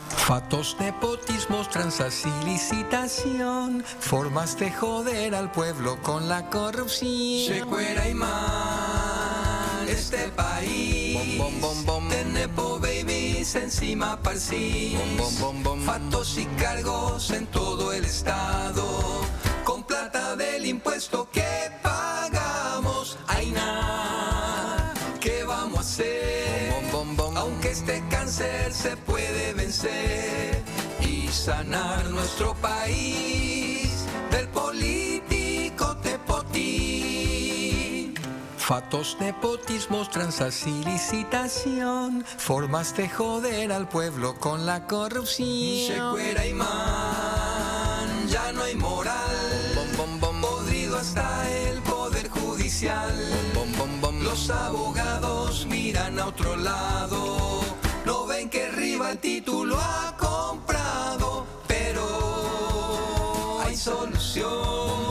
Fatos, nepotismos, tranzas y licitación, formas de joder al pueblo con la corrupción. Checuera y mal este país, de nepo babies encima parcí, fatos y cargos en todo el estado, con plata del impuesto que pagamos. Ay, nada, ¿qué vamos a hacer? Aunque este cáncer se puede vencer y sanar nuestro país del político tepotín. Fatos, nepotismos, tranzas y licitación, formas de joder al pueblo con la corrupción. Checuera y man, ya no hay moral, podrido hasta el poder judicial. Los abogados miran a otro lado, no ven que arriba el título ha comprado, pero hay solución.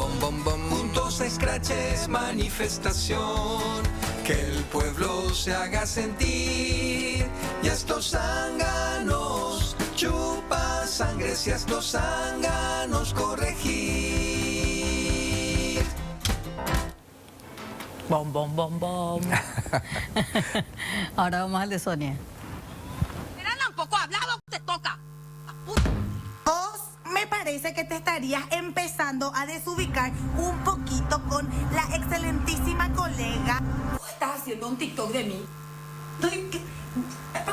Juntos escraches, manifestación, que el pueblo se haga sentir y a estos zánganos chupa sangres y a estos zánganos corregir. Bom, bom, bom, bom. Ahora vamos al de Sonia. Un poco hablado, te toca. Vos me parece que te estarías empezando a desubicar un poquito con la excelentísima colega. ¿Vos estás haciendo un TikTok de mí?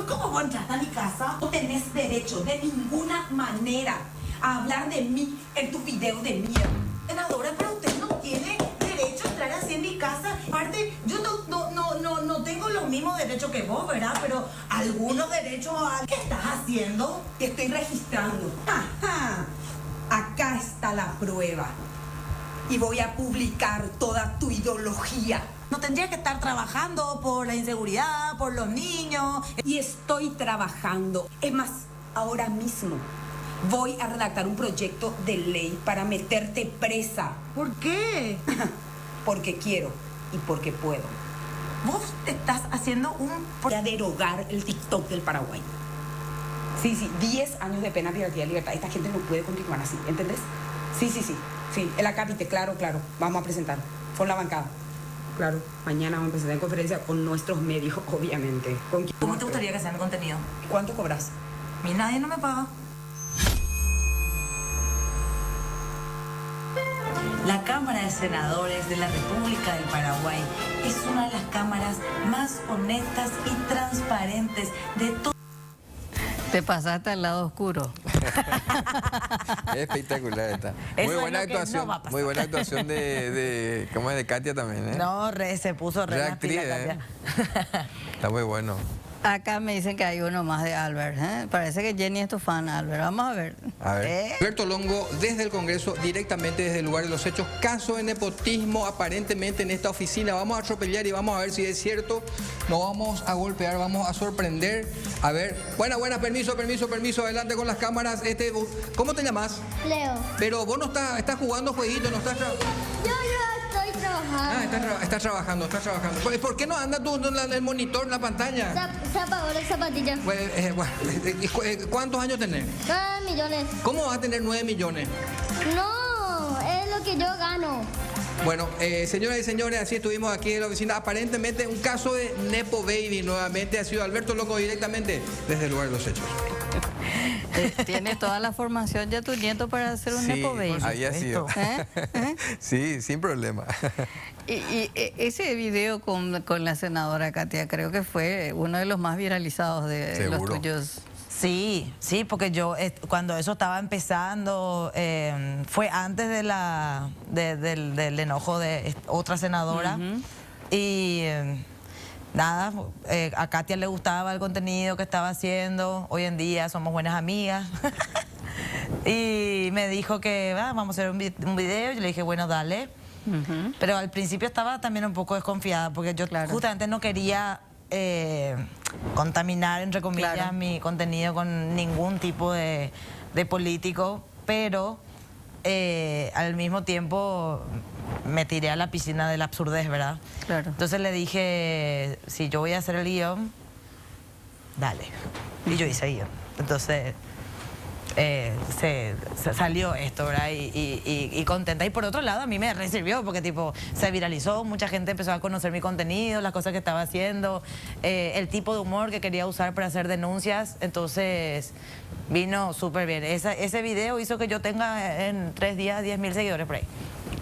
¿Cómo vos entraste a mi casa? No tenés derecho de ninguna manera a hablar de mí en tu video de mierda. Senadora, pero usted no tiene derecho a entrar así en mi casa. Aparte, yo no tengo los mismos derechos que vos, ¿verdad? Pero algunos derechos a... ¿Qué estás haciendo? Te estoy registrando. Ajá. Acá está la prueba. Y voy a publicar toda tu ideología. No tendría que estar trabajando por la inseguridad, por los niños. Y estoy trabajando. Es más, ahora mismo voy a redactar un proyecto de ley para meterte presa. ¿Por qué? Porque quiero y porque puedo. Vos estás haciendo Voy a derogar el TikTok del Paraguay. Sí, 10 años de pena privativa de libertad. Esta gente no puede continuar así, ¿entendés? Sí, el acápite, claro. Vamos a presentar. Con la bancada. Claro, mañana vamos a presentar en conferencia con nuestros medios, obviamente. ¿Cómo te gustaría que sea mi contenido? ¿Cuánto cobras? A mí nadie no me paga. La Cámara de Senadores de la República del Paraguay es una de las cámaras más honestas y transparentes de todo. Te pasaste al lado oscuro. Espectacular esta. Eso Muy es buena lo que actuación, no va a pasar. muy buena actuación ¿cómo es? De Katia también, ¿eh? No, se puso re las Reactriz, pilas, ¿eh? Katia. Está muy bueno. Acá me dicen que hay uno más de Albert. Parece que Jenny es tu fan, Albert. Vamos a ver. A ver. Alberto Longo, desde el Congreso, directamente desde el lugar de los hechos, caso de nepotismo aparentemente en esta oficina. Vamos a atropellar y vamos a ver si es cierto. Nos vamos a golpear, vamos a sorprender. A ver, buena, permiso, adelante con las cámaras. ¿Cómo te llamas? Leo. Pero vos no estás jugando jueguito, no estás trabajando. Yo estoy trabajando. Estás trabajando. ¿Por qué no anda tú en el monitor, en la pantalla? Se apagó la zapatilla. ¿Cuántos años tenés? 9 millones. ¿Cómo vas a tener 9 millones? No, es lo que yo gano. Bueno, señoras y señores, así estuvimos aquí en la oficina. Aparentemente un caso de Nepo Baby. Nuevamente ha sido Alberto Longo directamente desde el lugar de los hechos. Tiene toda la formación ya tu nieto para hacer un Nepo Baby. Había sido. Sí, sin problema. Y ese video con la senadora Katia creo que fue uno de los más viralizados de Seguro. los tuyos. Sí, porque yo cuando eso estaba empezando, fue antes del enojo de otra senadora. Y nada, a Katia le gustaba el contenido que estaba haciendo. Hoy en día somos buenas amigas. Y me dijo que vamos a hacer un video. Yo le dije, bueno, dale. Pero al principio estaba también un poco desconfiada porque yo justamente no quería contaminar, entre comillas, mi contenido con ningún tipo de político, pero al mismo tiempo me tiré a la piscina de la absurdez, ¿verdad? Claro. Entonces le dije, si yo voy a hacer el guión, dale. Y yo hice el guión. Entonces se salió esto, ¿verdad? Y contenta. Y por otro lado, a mí me sirvió porque tipo se viralizó, mucha gente empezó a conocer mi contenido, las cosas que estaba haciendo, el tipo de humor que quería usar para hacer denuncias. Entonces vino súper bien. Ese video hizo que yo tenga en 3 días 10.000 seguidores por ahí.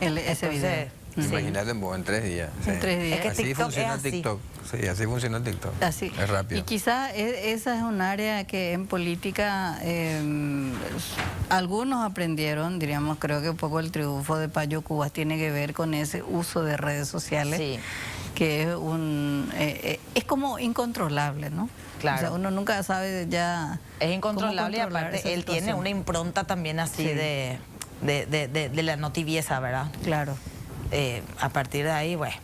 Ese video. Imagínate en 3 días. En 3 días. Es que Así TikTok funciona es así. TikTok. Sí, así funciona TikTok. Así. Es rápido. Y quizá esa es un área que en política algunos aprendieron, diríamos, creo que un poco el triunfo de Payo Cubas tiene que ver con ese uso de redes sociales, Sí. que es como incontrolable, ¿no? Claro. O sea, uno nunca sabe ya. Es incontrolable y cómo controlar aparte esa él tiene situación. una impronta también así Sí. de la no tibieza, ¿verdad? Claro. A partir de ahí, bueno,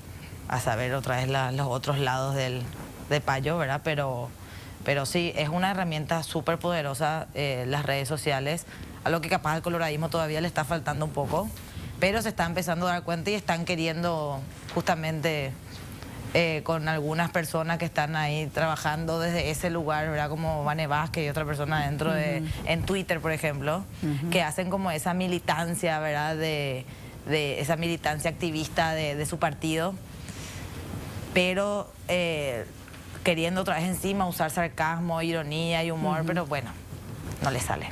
a saber otra vez los otros lados de Payo, ¿verdad? Pero sí, es una herramienta súper poderosa, las redes sociales, a lo que capaz al coloradismo todavía le está faltando un poco, pero se está empezando a dar cuenta y están queriendo justamente con algunas personas que están ahí trabajando desde ese lugar, ¿verdad? Como Vane Vázquez y otra persona dentro en Twitter, por ejemplo, que hacen como esa militancia, ¿verdad? De esa militancia activista de su partido, pero queriendo otra vez encima usar sarcasmo, ironía y humor, pero bueno, no le sale.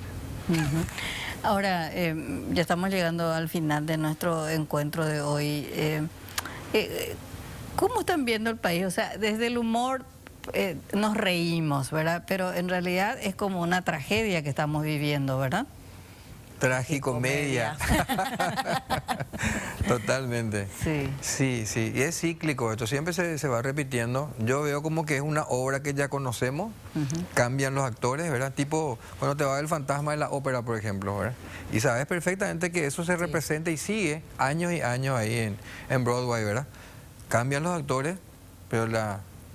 Ahora, ya estamos llegando al final de nuestro encuentro de hoy. ¿Cómo están viendo el país? O sea, desde el humor nos reímos, ¿verdad? Pero en realidad es como una tragedia que estamos viviendo, ¿verdad? Tragicomedia. Totalmente. Sí. Sí. Y es cíclico esto, siempre se va repitiendo. Yo veo como que es una obra que ya conocemos, cambian los actores, ¿verdad? Tipo, cuando te va el fantasma de la ópera, por ejemplo, ¿verdad? Y sabes perfectamente que eso se representa y sigue años y años ahí en Broadway, ¿verdad? Cambian los actores, pero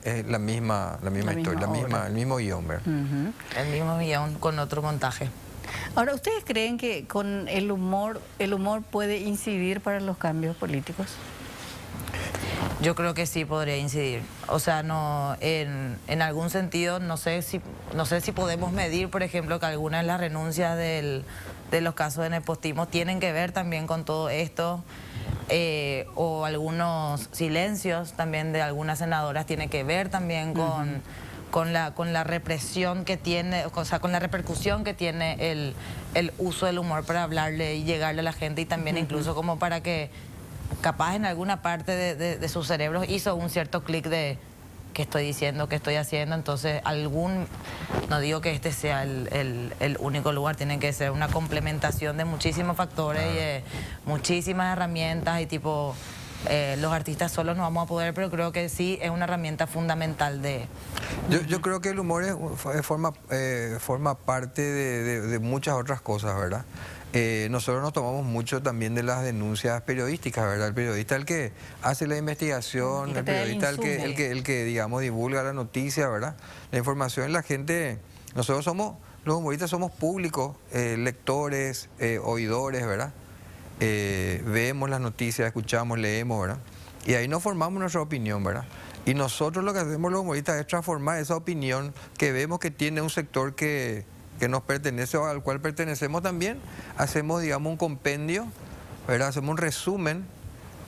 es la misma historia, el mismo guión, ¿verdad? El mismo guión con otro montaje. Ahora, ¿ustedes creen que con el humor puede incidir para los cambios políticos? Yo creo que sí podría incidir. O sea, no, en algún sentido, no sé si podemos medir, por ejemplo, que algunas de las renuncias de los casos de nepotismo tienen que ver también con todo esto, o algunos silencios también de algunas senadoras tienen que ver también con la represión que tiene, o sea, con la repercusión que tiene el uso del humor para hablarle y llegarle a la gente, y también incluso como para que capaz en alguna parte de sus cerebros hizo un cierto clic de qué estoy diciendo, qué estoy haciendo. Entonces, no digo que este sea el único lugar, tiene que ser una complementación de muchísimos factores y de muchísimas herramientas y tipo... los artistas solos no vamos a poder, pero creo que sí es una herramienta fundamental de... Yo creo que el humor forma parte de muchas otras cosas, ¿verdad? Nosotros nos tomamos mucho también de las denuncias periodísticas, ¿verdad? El periodista el que hace la investigación, el periodista el que digamos, divulga la noticia, ¿verdad? La información, la gente... Nosotros los humoristas somos públicos, lectores, oidores, ¿verdad? Vemos las noticias, escuchamos, leemos, ¿verdad? Y ahí nos formamos nuestra opinión, ¿verdad? Y nosotros lo que hacemos los humoristas es transformar esa opinión que vemos que tiene un sector que nos pertenece o al cual pertenecemos también. Hacemos, digamos, un compendio, ¿verdad? Hacemos un resumen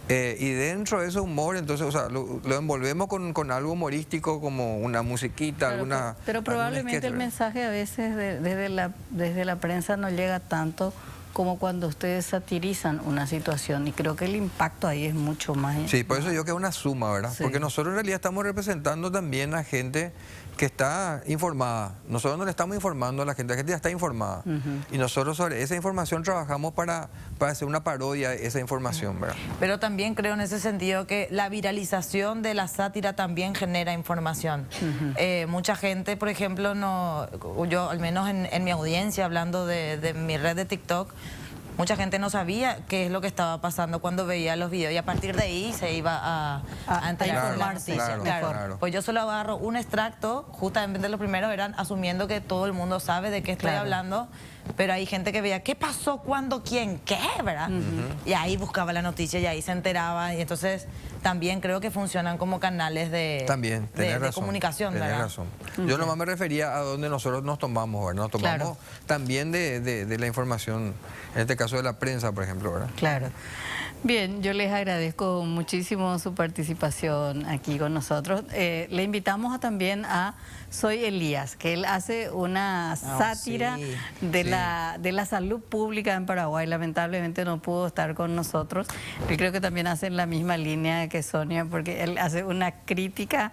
y dentro de ese humor, entonces, o sea, lo envolvemos con algo humorístico como una musiquita, claro, alguna... Pero probablemente el mensaje a veces desde la prensa no llega tanto como cuando ustedes satirizan una situación, y creo que el impacto ahí es mucho más... Sí, por eso yo que es una suma, ¿verdad? Sí. Porque nosotros en realidad estamos representando también a gente que está informada. Nosotros no le estamos informando a la gente ya está informada. Y nosotros sobre esa información trabajamos para hacer una parodia de esa información, ¿verdad? Pero también creo en ese sentido que la viralización de la sátira también genera información. Mucha gente, por ejemplo, yo al menos en mi audiencia, hablando de mi red de TikTok, mucha gente no sabía qué es lo que estaba pasando cuando veía los videos y a partir de ahí se iba a enterar de la noticia. Claro. Pues yo solo agarro un extracto, justamente los primeros eran asumiendo que todo el mundo sabe de qué estoy hablando, pero hay gente que veía, ¿qué pasó? ¿Cuándo? ¿Quién? ¿Qué? ¿Verdad? Y ahí buscaba la noticia y ahí se enteraba y entonces también creo que funcionan como canales de comunicación, tenés ¿verdad? razón. Yo nomás me refería a donde nosotros nos tomamos, ¿verdad? Nos tomamos también de la información, en este caso de la prensa, por ejemplo, ¿verdad? Claro. Bien, yo les agradezco muchísimo su participación aquí con nosotros. Le invitamos también a Soy Elías, que él hace una sátira de la salud pública en Paraguay. Lamentablemente no pudo estar con nosotros. Yo creo que también hace en la misma línea que Sonia, porque él hace una crítica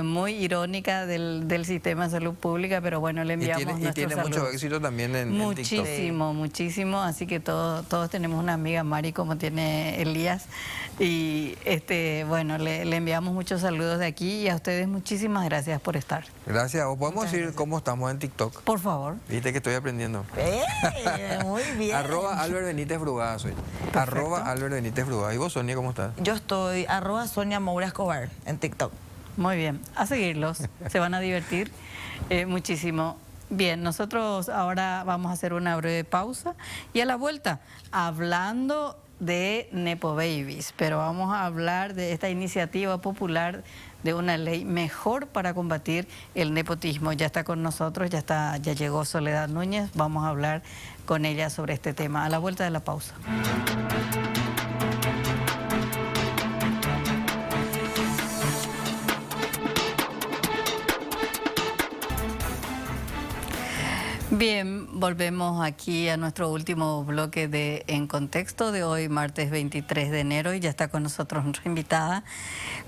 muy irónica del sistema de salud pública, pero bueno, le enviamos y tiene mucho éxito también en TikTok. Muchísimo, así que todos tenemos una amiga Mari como tiene Elías y bueno, le enviamos muchos saludos de aquí y a ustedes muchísimas gracias por estar. Gracias. ¿O podemos decir cómo estamos en TikTok? Por favor. Viste que estoy aprendiendo. Muy bien. @Albert Benítez Brugada soy. @Albert Benítez Brugada. ¿Y vos, Sonia, cómo estás? Yo estoy @Sonia Moura Escobar en TikTok. Muy bien, a seguirlos, se van a divertir muchísimo. Bien, nosotros ahora vamos a hacer una breve pausa y a la vuelta, hablando de Nepo Babies, pero vamos a hablar de esta iniciativa popular de una ley mejor para combatir el nepotismo. Ya está con nosotros, ya llegó Soledad Núñez, vamos a hablar con ella sobre este tema a la vuelta de la pausa. Bien, volvemos aquí a nuestro último bloque de En Contexto de hoy, martes 23 de enero, y ya está con nosotros nuestra invitada.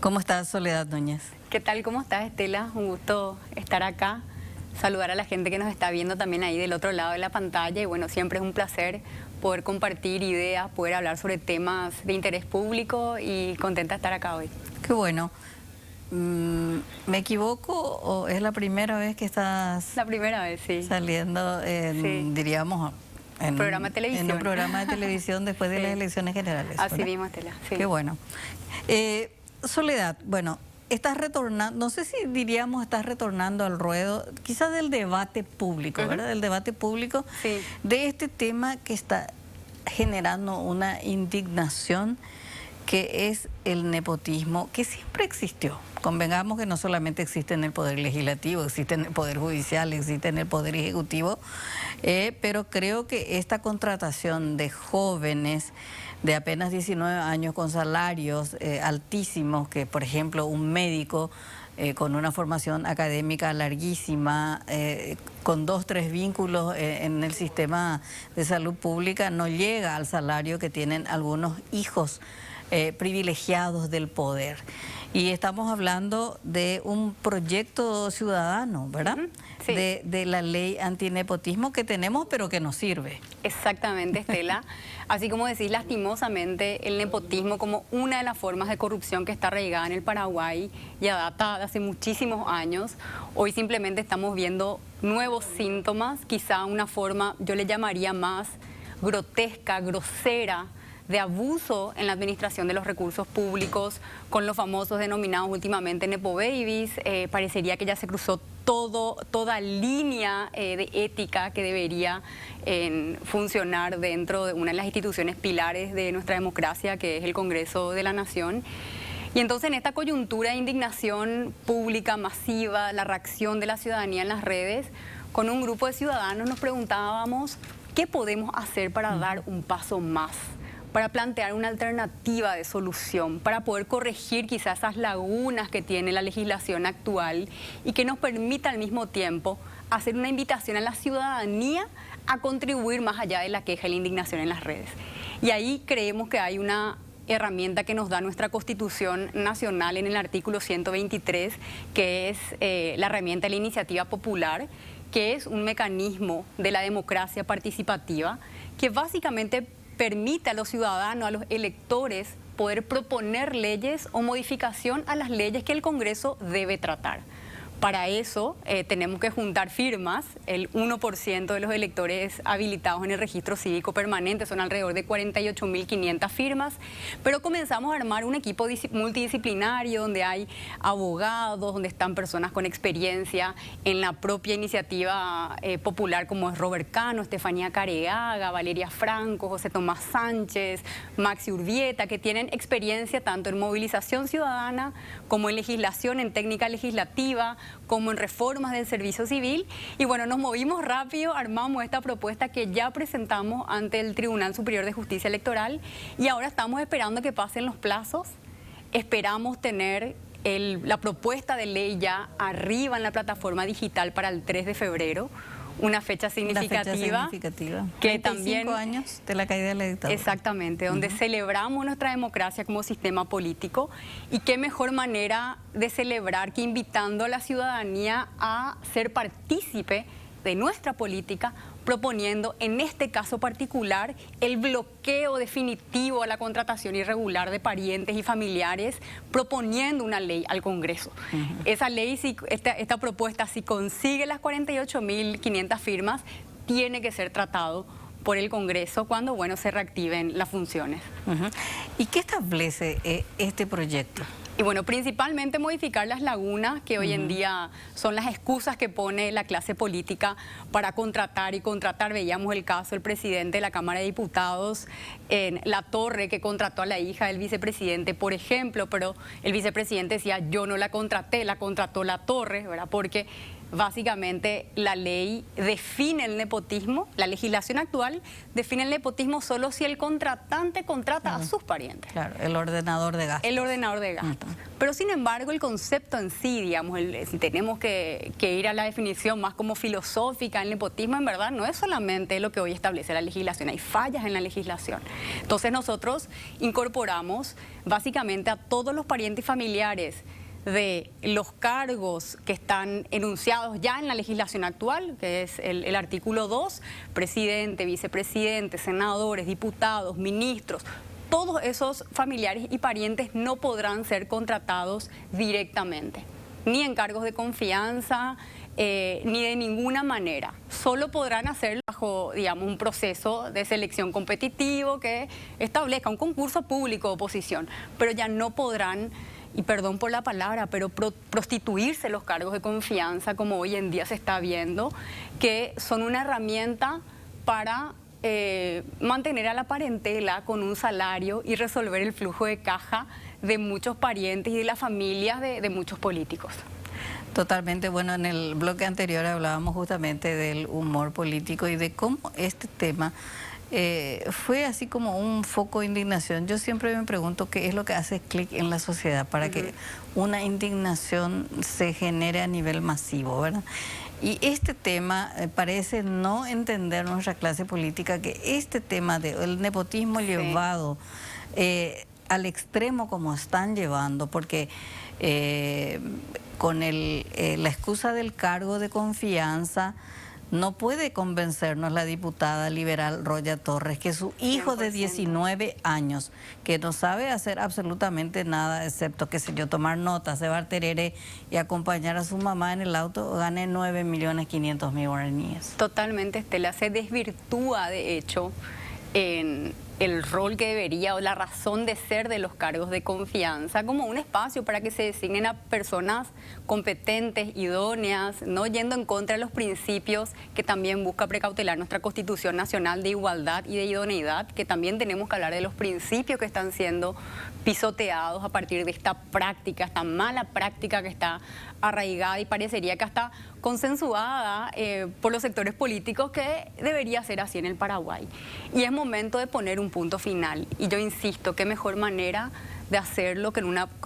¿Cómo estás, Soledad Núñez? ¿Qué tal? ¿Cómo estás, Estela? Un gusto estar acá, saludar a la gente que nos está viendo también ahí del otro lado de la pantalla y bueno, siempre es un placer poder compartir ideas, poder hablar sobre temas de interés público y contenta de estar acá hoy. Qué bueno. ¿Me equivoco o es la primera vez que estás La primera vez, sí. saliendo diríamos, en programa de televisión. En un programa de televisión después de las elecciones generales? Así ¿verdad? mismo, Estela. Sí. Qué bueno. Soledad, bueno, estás retornando, no sé si diríamos estás retornando al ruedo, quizás del debate público, ¿verdad? Del debate público de este tema que está generando una indignación, que es el nepotismo, que siempre existió. Convengamos que no solamente existe en el Poder Legislativo, existe en el Poder Judicial, existe en el Poder Ejecutivo, pero creo que esta contratación de jóvenes de apenas 19 años con salarios altísimos, que por ejemplo un médico con una formación académica larguísima, con 2 o 3 vínculos en el sistema de salud pública, no llega al salario que tienen algunos hijos privilegiados del poder. Y estamos hablando de un proyecto ciudadano, ¿verdad? Sí. De la ley antinepotismo que tenemos, pero que nos sirve. Exactamente, Estela. Así como decís, lastimosamente, el nepotismo como una de las formas de corrupción que está arraigada en el Paraguay ya data de hace muchísimos años. Hoy simplemente estamos viendo nuevos síntomas, quizá una forma, yo le llamaría más grotesca, grosera, de abuso en la administración de los recursos públicos, con los famosos denominados últimamente Nepo Babies. Parecería que ya se cruzó toda línea de ética que debería funcionar dentro de una de las instituciones pilares de nuestra democracia, que es el Congreso de la Nación. Y entonces en esta coyuntura de indignación pública masiva, la reacción de la ciudadanía en las redes, con un grupo de ciudadanos nos preguntábamos qué podemos hacer para dar un paso más, para plantear una alternativa de solución, para poder corregir quizás esas lagunas que tiene la legislación actual y que nos permita al mismo tiempo hacer una invitación a la ciudadanía a contribuir más allá de la queja y la indignación en las redes. Y ahí creemos que hay una herramienta que nos da nuestra Constitución Nacional en el artículo 123, que es la herramienta de la iniciativa popular, que es un mecanismo de la democracia participativa que básicamente permite a los ciudadanos, a los electores, poder proponer leyes o modificación a las leyes que el Congreso debe tratar. Para eso tenemos que juntar firmas. El 1% de los electores habilitados en el registro cívico permanente son alrededor de 48.500 firmas, pero comenzamos a armar un equipo multidisciplinario donde hay abogados, donde están personas con experiencia en la propia iniciativa popular, como es Robert Cano, Estefanía Careaga, Valeria Franco, José Tomás Sánchez, Maxi Urbieta, que tienen experiencia tanto en movilización ciudadana como en legislación, en técnica legislativa, como en reformas del servicio civil. Y bueno, nos movimos rápido, armamos esta propuesta que ya presentamos ante el Tribunal Superior de Justicia Electoral y ahora estamos esperando que pasen los plazos. Esperamos tener la propuesta de ley ya arriba en la plataforma digital para el 3 de febrero. Una fecha significativa, que también 35 años de la caída de la dictadura. Exactamente, donde celebramos nuestra democracia como sistema político, y qué mejor manera de celebrar que invitando a la ciudadanía a ser partícipe de nuestra política, proponiendo en este caso particular el bloqueo definitivo a la contratación irregular de parientes y familiares, proponiendo una ley al Congreso. Esa ley, esta propuesta, si consigue las 48.500 firmas, tiene que ser tratado por el Congreso cuando, bueno, se reactiven las funciones. ¿Y qué establece este proyecto? Y bueno, principalmente modificar las lagunas que hoy en día son las excusas que pone la clase política para contratar y contratar. Veíamos el caso del presidente de la Cámara de Diputados en Latorre, que contrató a la hija del vicepresidente, por ejemplo, pero el vicepresidente decía, yo no la contraté, la contrató Latorre, ¿verdad? Porque básicamente la ley define el nepotismo, la legislación actual define el nepotismo solo si el contratante contrata a sus parientes. Claro, el ordenador de gastos. El ordenador de gastos. Pero sin embargo el concepto en sí, digamos, si tenemos que ir a la definición más como filosófica, el nepotismo en verdad no es solamente lo que hoy establece la legislación, hay fallas en la legislación. Entonces nosotros incorporamos básicamente a todos los parientes y familiares de los cargos que están enunciados ya en la legislación actual, que es el artículo 2, presidente, vicepresidente, senadores, diputados, ministros. Todos esos familiares y parientes no podrán ser contratados directamente, ni en cargos de confianza, ni de ninguna manera. Solo podrán hacerlo bajo, digamos, un proceso de selección competitivo que establezca un concurso público de oposición, pero ya no podrán, y perdón por la palabra, pero prostituirse los cargos de confianza, como hoy en día se está viendo, que son una herramienta para mantener a la parentela con un salario y resolver el flujo de caja de muchos parientes y de las familias de muchos políticos. Totalmente. Bueno, en el bloque anterior hablábamos justamente del humor político y de cómo este tema fue así como un foco de indignación. Yo siempre me pregunto qué es lo que hace clic en la sociedad para que una indignación se genere a nivel masivo, ¿verdad? Y este tema parece no entender nuestra clase política, que este tema del nepotismo llevado al extremo como están llevando, porque con la excusa del cargo de confianza, no puede convencernos la diputada liberal Roya Torres que su hijo de 19 años, que no sabe hacer absolutamente nada excepto, qué sé yo, tomar notas, cebar tereré y acompañar a su mamá en el auto, gane 9.500.000 guaraníes. Totalmente, Estela, se desvirtúa de hecho en el rol que debería o la razón de ser de los cargos de confianza como un espacio para que se designen a personas competentes, idóneas, no yendo en contra de los principios que también busca precautelar nuestra Constitución Nacional de igualdad y de idoneidad, que también tenemos que hablar de los principios que están siendo pisoteados a partir de esta práctica, esta mala práctica que está arraigada y parecería que hasta consensuada por los sectores políticos, que debería ser así en el Paraguay. Y es momento de poner un punto final. Y yo insisto, qué mejor manera de hacerlo que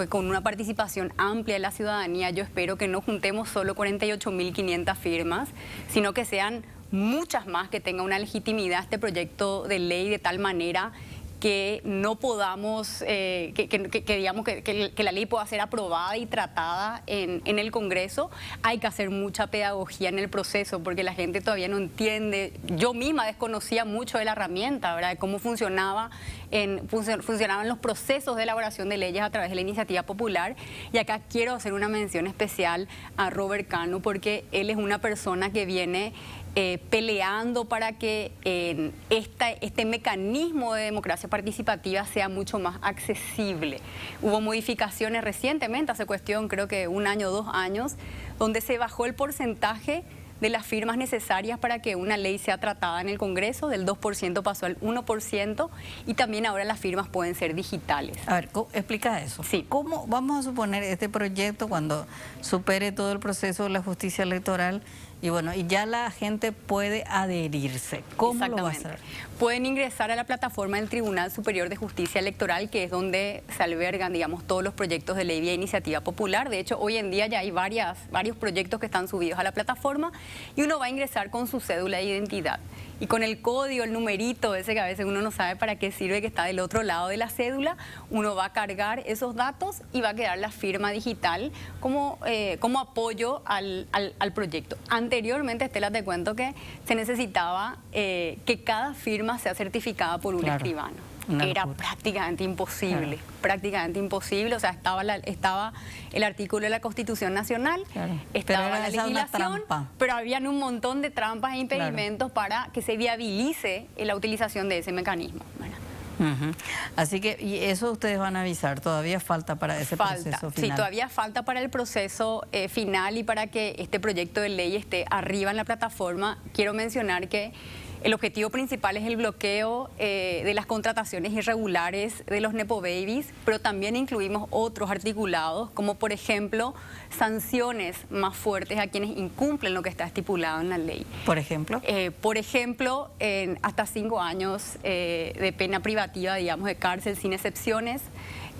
con una participación amplia de la ciudadanía. Yo espero que no juntemos solo 48.500 firmas, sino que sean muchas más, que tenga una legitimidad este proyecto de ley de tal manera que no podamos, digamos que la ley pueda ser aprobada y tratada en el Congreso. Hay que hacer mucha pedagogía en el proceso porque la gente todavía no entiende. Yo misma desconocía mucho de la herramienta, ¿verdad? De cómo funcionaban los procesos de elaboración de leyes a través de la iniciativa popular. Y acá quiero hacer una mención especial a Robert Cano, porque él es una persona que viene peleando para que este mecanismo de democracia participativa sea mucho más accesible. Hubo modificaciones recientemente, hace cuestión creo que 1 año, 2 años, donde se bajó el porcentaje de las firmas necesarias para que una ley sea tratada en el Congreso, del 2% pasó al 1%, y también ahora las firmas pueden ser digitales. A ver, explica eso. Sí. ¿Cómo vamos a suponer este proyecto cuando supere todo el proceso de la justicia electoral? Y bueno, y ya la gente puede adherirse. ¿Cómo lo va a hacer? Pueden ingresar a la plataforma del Tribunal Superior de Justicia Electoral, que es donde se albergan, digamos, todos los proyectos de ley vía iniciativa popular. De hecho, hoy en día ya hay varios proyectos que están subidos a la plataforma, y uno va a ingresar con su cédula de identidad. Y con el código, el numerito ese que a veces uno no sabe para qué sirve, que está del otro lado de la cédula, uno va a cargar esos datos y va a quedar la firma digital como apoyo al proyecto. Anteriormente, Estela, te cuento que se necesitaba que cada firma sea certificada por un escribano. Era prácticamente imposible, o sea, estaba el artículo de la Constitución Nacional, estaba la legislación, pero habían un montón de trampas e impedimentos para que se viabilice la utilización de ese mecanismo. Así que, y eso ustedes van a avisar, todavía falta para ese proceso final. Sí, todavía falta para el proceso final y para que este proyecto de ley esté arriba en la plataforma. Quiero mencionar que el objetivo principal es el bloqueo de las contrataciones irregulares de los Nepo Babies, pero también incluimos otros articulados, como por ejemplo sanciones más fuertes a quienes incumplen lo que está estipulado en la ley. ¿Por ejemplo? Hasta 5 años de pena privativa, digamos, de cárcel sin excepciones,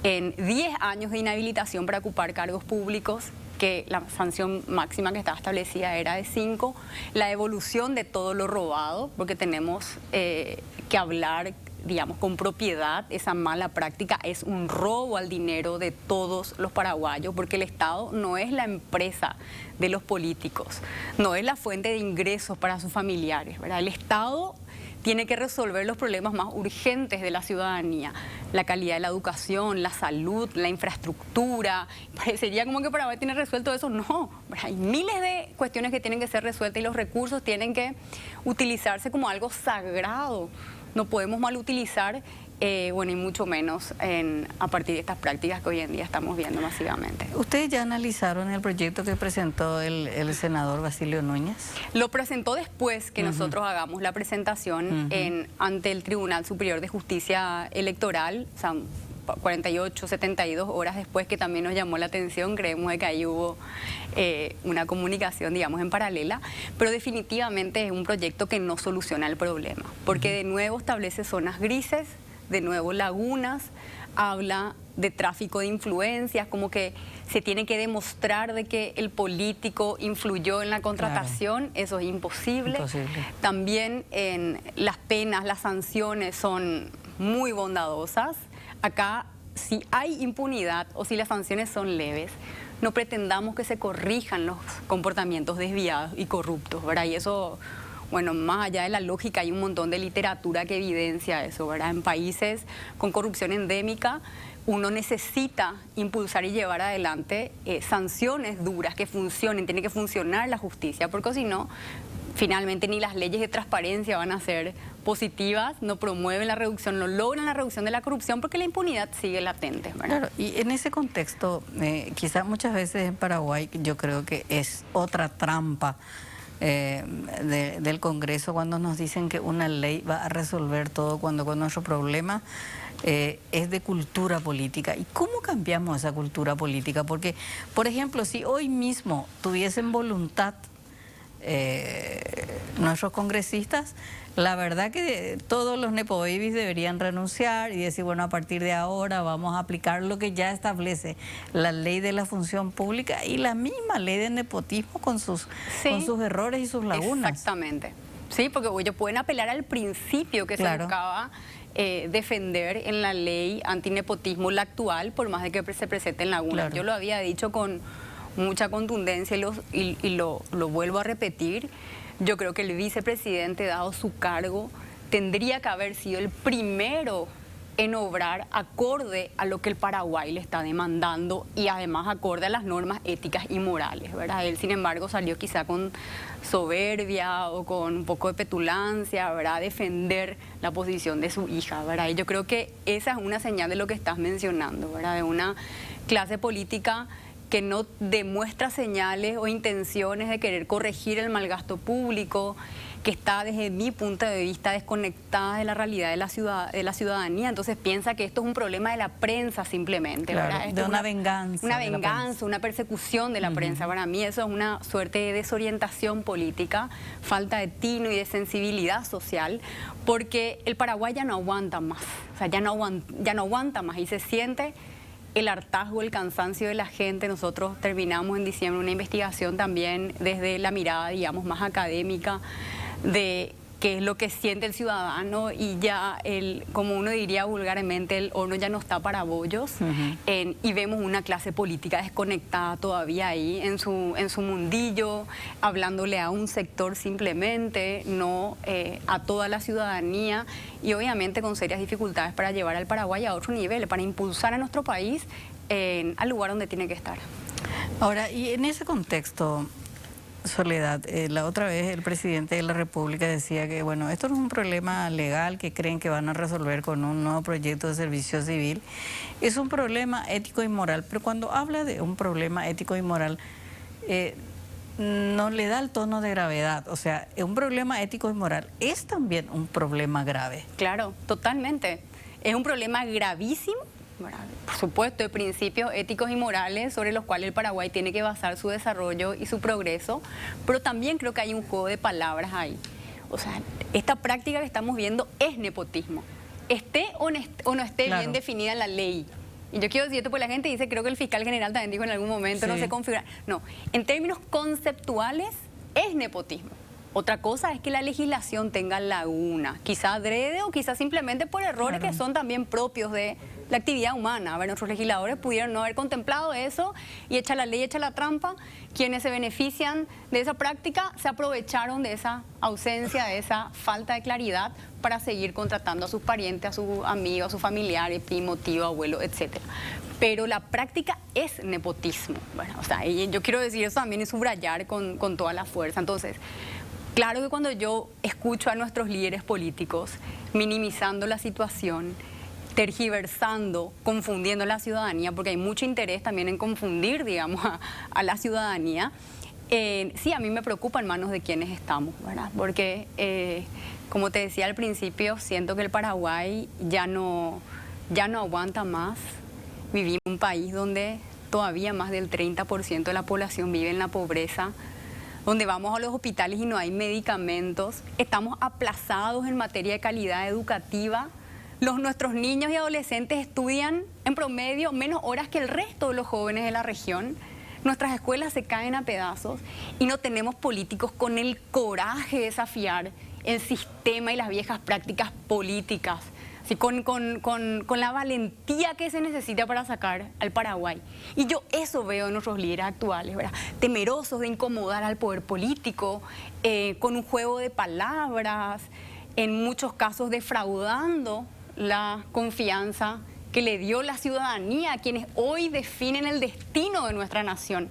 en 10 años de inhabilitación para ocupar cargos públicos, que la sanción máxima que estaba establecida era de 5, la devolución de todo lo robado, porque tenemos que hablar, digamos, con propiedad. Esa mala práctica es un robo al dinero de todos los paraguayos, porque el Estado no es la empresa de los políticos, no es la fuente de ingresos para sus familiares, ¿verdad? El Estado tiene que resolver los problemas más urgentes de la ciudadanía, la calidad de la educación, la salud, la infraestructura. Parecería como que Paraguay tiene resuelto eso. No, hay miles de cuestiones que tienen que ser resueltas y los recursos tienen que utilizarse como algo sagrado. No podemos mal utilizar, y mucho menos a partir de estas prácticas que hoy en día estamos viendo masivamente. ¿Ustedes ya analizaron el proyecto que presentó el senador Basilio Núñez? Lo presentó después que nosotros hagamos la presentación ante el Tribunal Superior de Justicia Electoral, o sea, 48, 72 horas después, que también nos llamó la atención. Creemos que ahí hubo una comunicación, digamos, en paralela, pero definitivamente es un proyecto que no soluciona el problema, porque de nuevo establece zonas grises, de nuevo lagunas, habla de tráfico de influencias, como que se tiene que demostrar de que el político influyó en la contratación. Eso es imposible. También las penas, las sanciones son muy bondadosas. Acá si hay impunidad o si las sanciones son leves, no pretendamos que se corrijan los comportamientos desviados y corruptos, ¿verdad? Y eso, bueno, más allá de la lógica, hay un montón de literatura que evidencia eso, ¿verdad? En países con corrupción endémica, uno necesita impulsar y llevar adelante sanciones duras que funcionen, tiene que funcionar la justicia, porque si no, finalmente ni las leyes de transparencia van a ser positivas, no promueven la reducción, no logran la reducción de la corrupción porque la impunidad sigue latente, ¿verdad? Claro, y en ese contexto, quizás muchas veces en Paraguay yo creo que es otra trampa del Congreso cuando nos dicen que una ley va a resolver todo cuando nuestro problema es de cultura política. ¿Y cómo cambiamos esa cultura política? Porque, por ejemplo, si hoy mismo tuviesen voluntad nuestros congresistas, la verdad que todos los nepo babies deberían renunciar y decir, bueno, a partir de ahora vamos a aplicar lo que ya establece la ley de la función pública y la misma ley de nepotismo con sus errores y sus lagunas. Exactamente. Sí, porque ellos pueden apelar al principio que se buscaba defender en la ley antinepotismo, la actual, por más de que se presenten lagunas. Yo lo había dicho con mucha contundencia y lo vuelvo a repetir. Yo creo que el vicepresidente, dado su cargo, tendría que haber sido el primero en obrar acorde a lo que el Paraguay le está demandando y además acorde a las normas éticas y morales, ¿verdad? Él, sin embargo, salió quizá con soberbia o con un poco de petulancia, ¿verdad? A defender la posición de su hija, ¿verdad? Y yo creo que esa es una señal de lo que estás mencionando, ¿verdad? De una clase política que no demuestra señales o intenciones de querer corregir el malgasto público, que está desde mi punto de vista desconectada de la realidad de la ciudadanía. Entonces piensa que esto es un problema de la prensa simplemente, ¿verdad? De una venganza. Una venganza, una persecución de la prensa. Para mí eso es una suerte de desorientación política, falta de tino y de sensibilidad social, porque el Paraguay ya no aguanta más, o sea, ya no aguanta más y se siente el hartazgo, el cansancio de la gente. Nosotros terminamos en diciembre una investigación también desde la mirada, digamos, más académica de qué es lo que siente el ciudadano y ya, como uno diría vulgarmente, el horno ya no está para bollos y vemos una clase política desconectada todavía ahí en su mundillo, hablándole a un sector simplemente, no a toda la ciudadanía y obviamente con serias dificultades para llevar al Paraguay a otro nivel, para impulsar a nuestro país al lugar donde tiene que estar. Ahora, y en ese contexto, Soledad, la otra vez el presidente de la República decía que, bueno, esto no es un problema legal que creen que van a resolver con un nuevo proyecto de servicio civil, es un problema ético y moral, pero cuando habla de un problema ético y moral, no le da el tono de gravedad, o sea, un problema ético y moral es también un problema grave. Claro, totalmente, es un problema gravísimo. Por supuesto, de principios éticos y morales sobre los cuales el Paraguay tiene que basar su desarrollo y su progreso, pero también creo que hay un juego de palabras ahí. O sea, esta práctica que estamos viendo es nepotismo, esté o no esté bien definida en la ley. Y yo quiero decir esto porque la gente dice, creo que el fiscal general también dijo en algún momento, no se configura. No, en términos conceptuales es nepotismo. Otra cosa es que la legislación tenga laguna, quizá adrede o quizá simplemente por errores que son también propios de la actividad humana. A ver, nuestros legisladores pudieron no haber contemplado eso y echa la ley, echa la trampa. Quienes se benefician de esa práctica se aprovecharon de esa ausencia, de esa falta de claridad para seguir contratando a sus parientes, a sus amigos, a sus familiares, primo, tío, abuelo, etc. Pero la práctica es nepotismo. Bueno, o sea, y yo quiero decir eso también y subrayar con toda la fuerza. Entonces, claro que cuando yo escucho a nuestros líderes políticos minimizando la situación, tergiversando, confundiendo a la ciudadanía, porque hay mucho interés también en confundir, digamos, a la ciudadanía, sí, a mí me preocupa en manos de quienes estamos, ¿verdad? Porque, como te decía al principio, siento que el Paraguay ya no aguanta más. Vivimos en un país donde todavía más del 30% de la población vive en la pobreza, donde vamos a los hospitales y no hay medicamentos, estamos aplazados en materia de calidad educativa. Nuestros niños y adolescentes estudian en promedio menos horas que el resto de los jóvenes de la región. Nuestras escuelas se caen a pedazos y no tenemos políticos con el coraje de desafiar el sistema y las viejas prácticas políticas Sí, con la valentía que se necesita para sacar al Paraguay. Y yo eso veo en nuestros líderes actuales, ¿verdad? Temerosos de incomodar al poder político, con un juego de palabras, en muchos casos defraudando la confianza que le dio la ciudadanía a quienes hoy definen el destino de nuestra nación.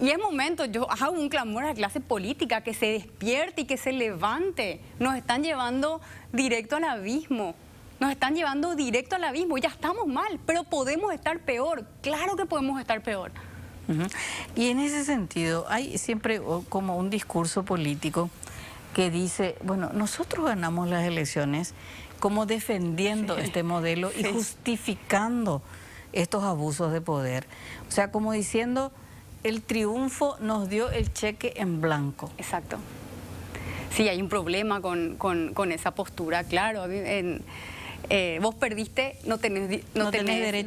Y es momento, yo hago un clamor a la clase política que se despierte y que se levante. Nos están llevando directo al abismo. Nos están llevando directo al abismo. Ya estamos mal, pero podemos estar peor. Claro que podemos estar peor. Y en ese sentido, hay siempre como un discurso político que dice, bueno, nosotros ganamos las elecciones como defendiendo este modelo y justificando estos abusos de poder. O sea, como diciendo, el triunfo nos dio el cheque en blanco. Exacto. Sí, hay un problema con esa postura, claro. Vos perdiste, no tenés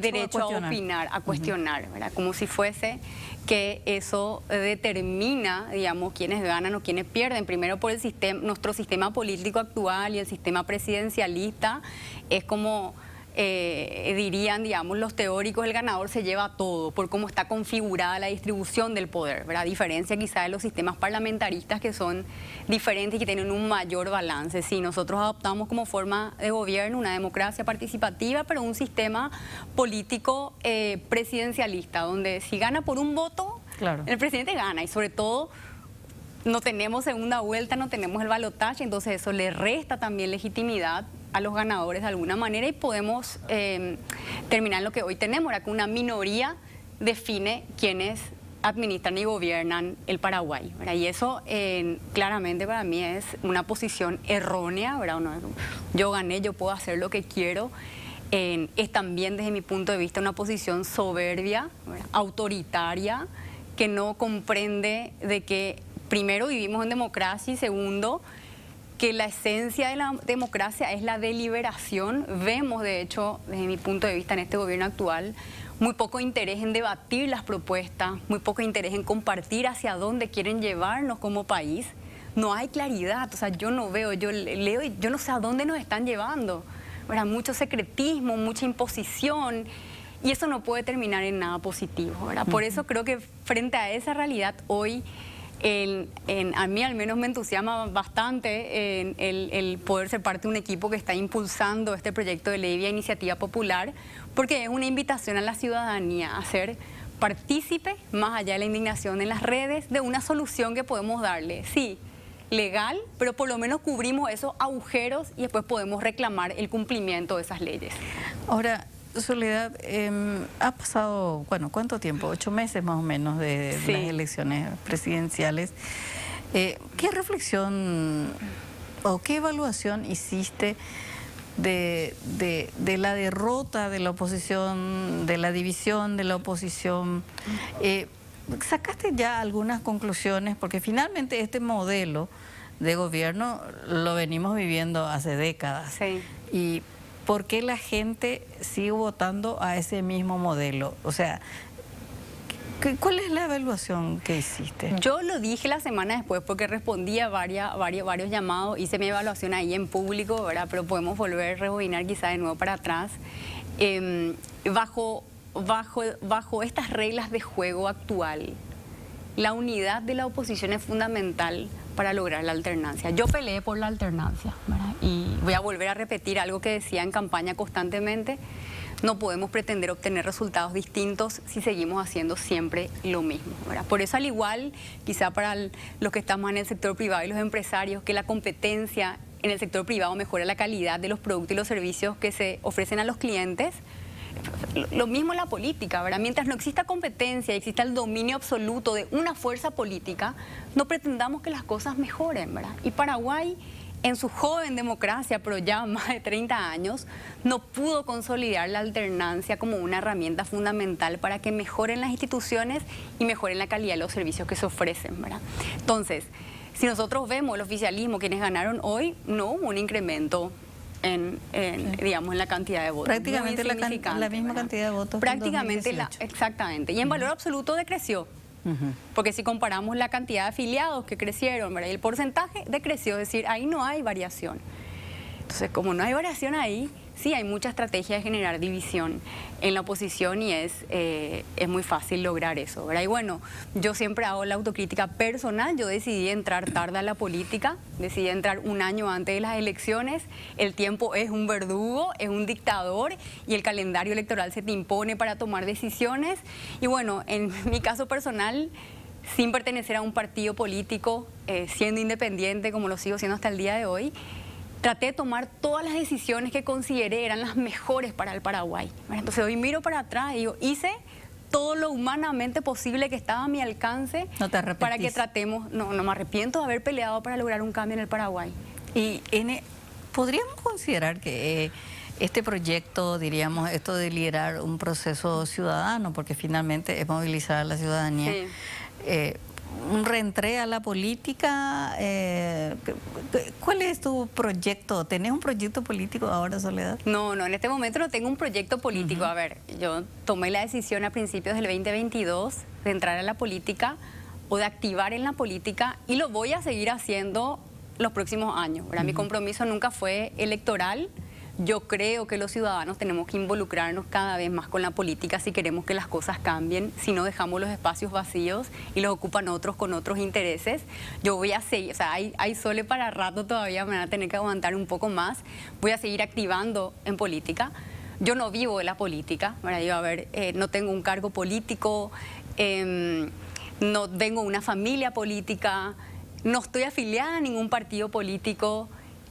derecho a opinar, a cuestionar, ¿verdad? Como si fuese que eso determina, digamos, quiénes ganan o quiénes pierden. Primero por el sistema, nuestro sistema político actual y el sistema presidencialista es como dirían, digamos, los teóricos, el ganador se lleva todo por cómo está configurada la distribución del poder, ¿verdad? A diferencia quizá de los sistemas parlamentaristas que son diferentes y que tienen un mayor balance. Sí, nosotros adoptamos como forma de gobierno una democracia participativa, pero un sistema político presidencialista, donde si gana por un voto, el presidente gana, y sobre todo no tenemos segunda vuelta, no tenemos el balotaje, entonces eso le resta también legitimidad a los ganadores de alguna manera, y podemos terminar lo que hoy tenemos, ahora que una minoría define quiénes administran y gobiernan el Paraguay, ¿verdad? Y eso claramente para mí es una posición errónea, ¿verdad? Yo gané, yo puedo hacer lo que quiero. Es también desde mi punto de vista una posición soberbia, ¿verdad? Autoritaria, que no comprende de que primero vivimos en democracia y segundo que la esencia de la democracia es la deliberación. Vemos, de hecho, desde mi punto de vista en este gobierno actual, muy poco interés en debatir las propuestas, muy poco interés en compartir hacia dónde quieren llevarnos como país. No hay claridad, o sea, yo no veo, yo leo y yo no sé a dónde nos están llevando, ¿verdad? Mucho secretismo, mucha imposición, y eso no puede terminar en nada positivo, ¿verdad? Por eso creo que frente a esa realidad hoy, a mí al menos me entusiasma bastante el poder ser parte de un equipo que está impulsando este proyecto de ley vía iniciativa popular, porque es una invitación a la ciudadanía a ser partícipe, más allá de la indignación en las redes, de una solución que podemos darle, sí, legal, pero por lo menos cubrimos esos agujeros y después podemos reclamar el cumplimiento de esas leyes. Ahora, Soledad, ha pasado, bueno, ¿cuánto tiempo? 8 meses más o menos de las elecciones presidenciales. ¿Qué reflexión o qué evaluación hiciste de la derrota de la oposición, de la división de la oposición? ¿Sacaste ya algunas conclusiones? Porque finalmente este modelo de gobierno lo venimos viviendo hace décadas. Sí. Y ¿por qué la gente sigue votando a ese mismo modelo? O sea, ¿cuál es la evaluación que hiciste? Yo lo dije la semana después porque respondí a varios llamados, hice mi evaluación ahí en público, ¿verdad? Pero podemos volver a rebobinar quizá de nuevo para atrás. Bajo estas reglas de juego actual, la unidad de la oposición es fundamental para lograr la alternancia. Yo peleé por la alternancia, ¿verdad? Y voy a volver a repetir algo que decía en campaña constantemente: no podemos pretender obtener resultados distintos si seguimos haciendo siempre lo mismo, ¿verdad? Por eso, al igual, quizá para los que estamos en el sector privado y los empresarios, que la competencia en el sector privado mejora la calidad de los productos y los servicios que se ofrecen a los clientes, lo mismo en la política, ¿verdad? Mientras no exista competencia y exista el dominio absoluto de una fuerza política, no pretendamos que las cosas mejoren, ¿verdad? Y Paraguay, en su joven democracia, pero ya más de 30 años, no pudo consolidar la alternancia como una herramienta fundamental para que mejoren las instituciones y mejoren la calidad de los servicios que se ofrecen, ¿verdad? Entonces, si nosotros vemos el oficialismo, quienes ganaron hoy, no hubo un incremento digamos, en la cantidad de votos. Prácticamente la misma cantidad de votos. Prácticamente, exactamente. Y en valor absoluto decreció. Porque si comparamos la cantidad de afiliados que crecieron, ¿verdad? Y el porcentaje decreció, es decir, ahí no hay variación. Entonces, como no hay variación ahí, sí hay mucha estrategia de generar división en la oposición y es muy fácil lograr eso, ¿verdad? Y bueno, yo siempre hago la autocrítica personal. Yo decidí entrar tarde a la política, decidí entrar un año antes de las elecciones. El tiempo es un verdugo, es un dictador y el calendario electoral se te impone para tomar decisiones. Y bueno, en mi caso personal, sin pertenecer a un partido político, siendo independiente como lo sigo siendo hasta el día de hoy, traté de tomar todas las decisiones que consideré eran las mejores para el Paraguay. Entonces hoy miro para atrás y digo, hice todo lo humanamente posible que estaba a mi alcance para que tratemos, no me arrepiento de haber peleado para lograr un cambio en el Paraguay. Y podríamos considerar que este proyecto, diríamos, esto de liderar un proceso ciudadano, porque finalmente es movilizar a la ciudadanía, Sí. Un reentré a la política. ¿Cuál es tu proyecto? ¿Tenés un proyecto político ahora, Soledad? No, en este momento no tengo un proyecto político. A ver, yo tomé la decisión a principios del 2022 de entrar a la política o de activar en la política y lo voy a seguir haciendo los próximos años, ¿verdad? Mi compromiso nunca fue electoral. Yo creo que los ciudadanos tenemos que involucrarnos cada vez más con la política si queremos que las cosas cambien, si no dejamos los espacios vacíos y los ocupan otros con otros intereses. Yo voy a seguir, o sea, hay sole para rato todavía, me van a tener que aguantar un poco más. Voy a seguir activando en política. Yo no vivo de la política, ¿verdad? Yo, a ver, no tengo un cargo político, no vengo de una familia política, no estoy afiliada a ningún partido político,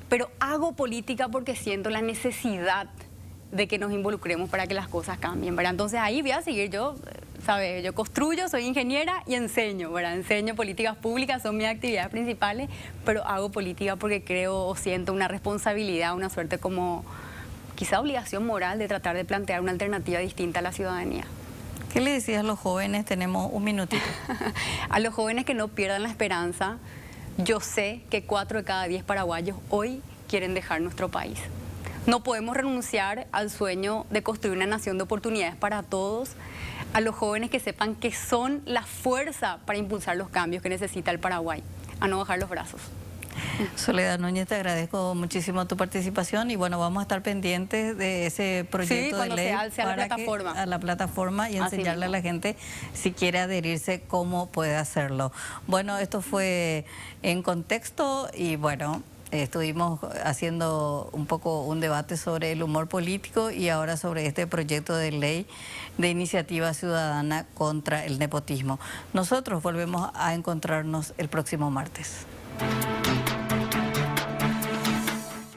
pero hago política porque siento la necesidad de que nos involucremos para que las cosas cambien, ¿verdad? Entonces ahí voy a seguir yo, ¿sabes? Yo construyo, soy ingeniera y enseño, ¿verdad? Enseño políticas públicas, son mis actividades principales, pero hago política porque creo o siento una responsabilidad, una suerte como quizá obligación moral de tratar de plantear una alternativa distinta a la ciudadanía. ¿Qué le decías a los jóvenes? Tenemos un minutito. A los jóvenes que no pierdan la esperanza. Yo sé que 4 de cada 10 paraguayos hoy quieren dejar nuestro país. No podemos renunciar al sueño de construir una nación de oportunidades para todos. A los jóvenes que sepan que son la fuerza para impulsar los cambios que necesita el Paraguay. A no bajar los brazos. Soledad Núñez, te agradezco muchísimo tu participación y bueno, vamos a estar pendientes de ese proyecto de ley a la plataforma y enseñarle a la gente si quiere adherirse cómo puede hacerlo. Bueno, esto fue En Contexto y bueno, estuvimos haciendo un poco un debate sobre el humor político y ahora sobre este proyecto de ley de iniciativa ciudadana contra el nepotismo. Nosotros volvemos a encontrarnos el próximo martes.